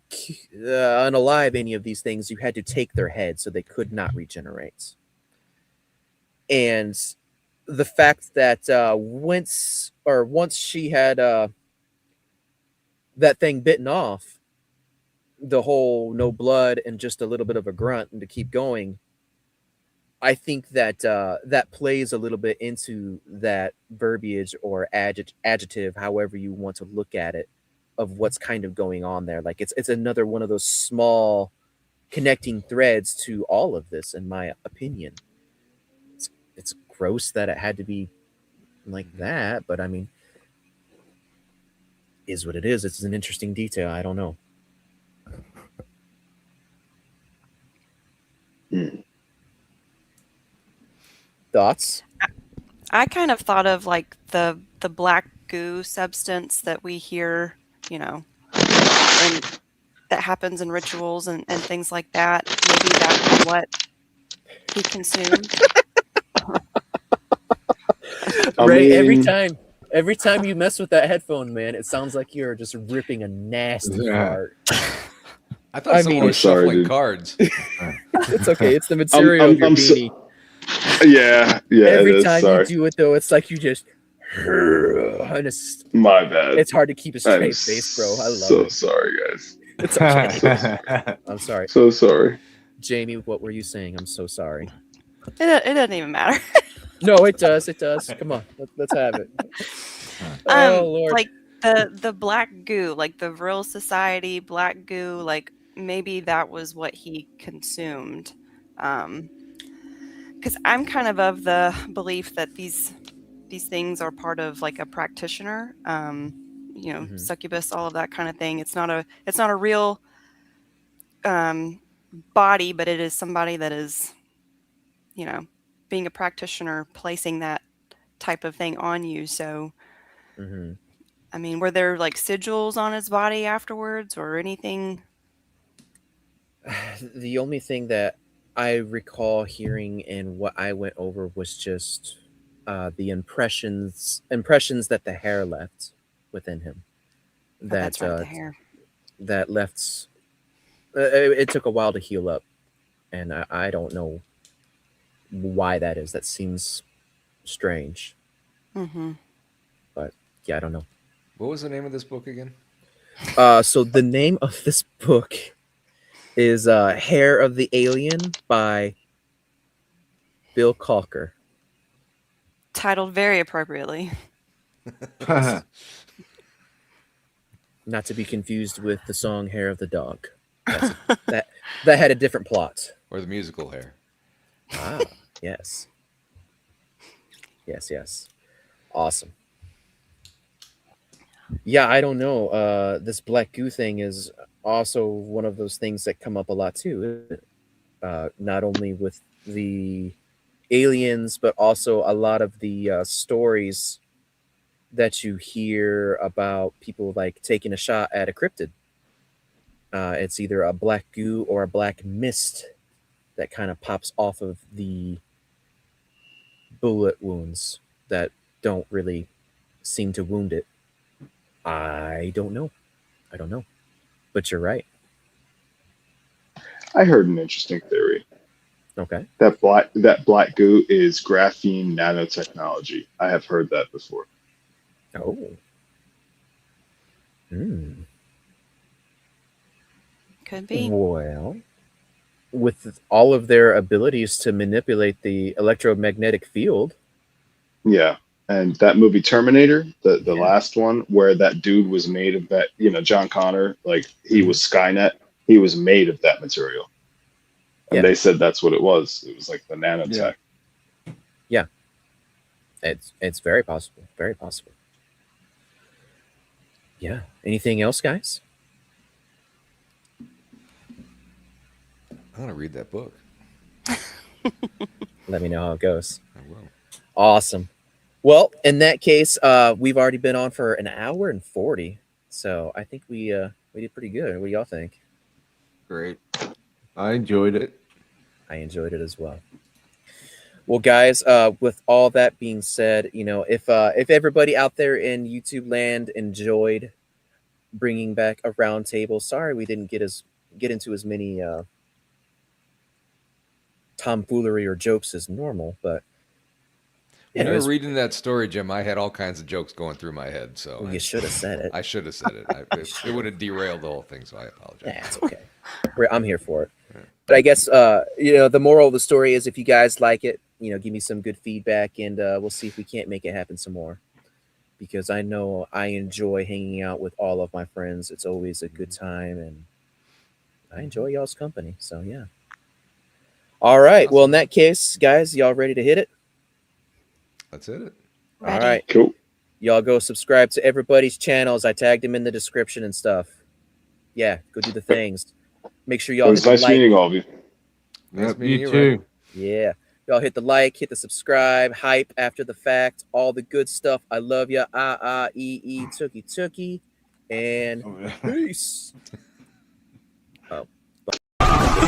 unalive any of these things, you had to take their head so they could not regenerate. And the fact that once she had that thing bitten off, the whole no blood and just a little bit of a grunt and to keep going, I think that that plays a little bit into that verbiage or adjective, however you want to look at it, of what's kind of going on there. Like it's another one of those small connecting threads to all of this, in my opinion. It's gross that it had to be like that, but I mean, is what it is. It's an interesting detail. I don't know. Thoughts? I kind of thought of like the black goo substance that we hear, and that happens in rituals and things like that. Maybe that's what he consumed. Ray, every time you mess with that headphone, man, it sounds like you're just ripping a nasty fart. I thought someone was shuffling cards. It's okay. It's the material of your beanie. Yeah. Every time you do it, though, it's like you just. My bad. It's hard to keep a straight face, bro. I love it. So sorry, guys. It's okay. I'm sorry. So sorry. Jamie, what were you saying? I'm so sorry. It doesn't even matter. No, it does. It does. Come on, let's have it. Oh Lord! Like the black goo, like the Vril Society black goo, like maybe that was what he consumed. Because I'm kind of the belief that these things are part of like a practitioner. Succubus, all of that kind of thing. It's not a real body, but it is somebody that is, being a practitioner, placing that type of thing on you. So, I mean, were there like sigils on his body afterwards or anything? The only thing that I recall hearing and what I went over was just the impressions that the hair left within him. That's right, the hair. That left. It took a while to heal up, and I don't know why that is. That seems strange. But yeah, I don't know. What was the name of this book again? So the name of this book is Hair of the Alien by Bill Calker. Titled very appropriately. Not to be confused with the song Hair of the Dog. That had a different plot. Or the musical Hair. Ah, yes. Yes. Awesome. Yeah, I don't know. This black goo thing is also one of those things that come up a lot too. Not only with the aliens, but also a lot of the stories that you hear about people like taking a shot at a cryptid. It's either a black goo or a black mist that kind of pops off of the bullet wounds that don't really seem to wound it. I don't know. But you're right. I heard an interesting theory. Okay. That black goo is graphene nanotechnology. I have heard that before. Oh. Could be. Well, with all of their abilities to manipulate the electromagnetic field. Yeah. And that movie Terminator, the Yeah. last one, where that dude was made of that, John Connor, like he was Skynet, he was made of that material. And Yeah. they said that's what it was. It was like the nanotech. Yeah. It's very possible. Very possible. Yeah. Anything else, guys? I want to read that book. Let me know how it goes. I will. Awesome. Well, in that case, we've already been on for an hour and 40. So I think we did pretty good. What do y'all think? Great. I enjoyed it. I enjoyed it as well. Well, guys, with all that being said, if everybody out there in YouTube land enjoyed bringing back a round table, sorry we didn't get into as many tomfoolery or jokes as normal, but When you were reading that story, Jim, I had all kinds of jokes going through my head. So you should have said it. I should have said it. It would have derailed the whole thing, so I apologize. Yeah, it's okay. I'm here for it. But I guess the moral of the story is, if you guys like it, give me some good feedback, and we'll see if we can't make it happen some more. Because I know I enjoy hanging out with all of my friends. It's always a good time, and I enjoy y'all's company. So yeah. All right. Awesome. Well, in that case, guys, y'all ready to hit it? That's it. Ready. All right. Cool. Y'all go subscribe to everybody's channels. I tagged them in the description and stuff. Yeah, go do the things. Make sure It y'all was hit the nice meeting all of you. Nice Yep, meeting you you, too. Ray. Yeah. Y'all hit the like, hit the subscribe, hype after the fact, all the good stuff. I love ya. Tookie tookie. And peace. The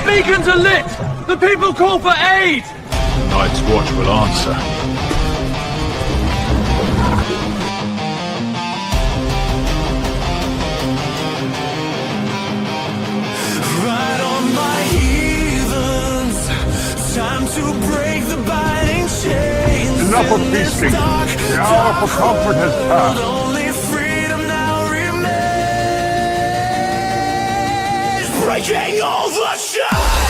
beacons are lit! The people call for aid! Night's Watch will answer. Right on my heathens, time to break the binding chains. Enough of feasting. The hour for comfort has passed. Only freedom now remains. Breaking all the chains.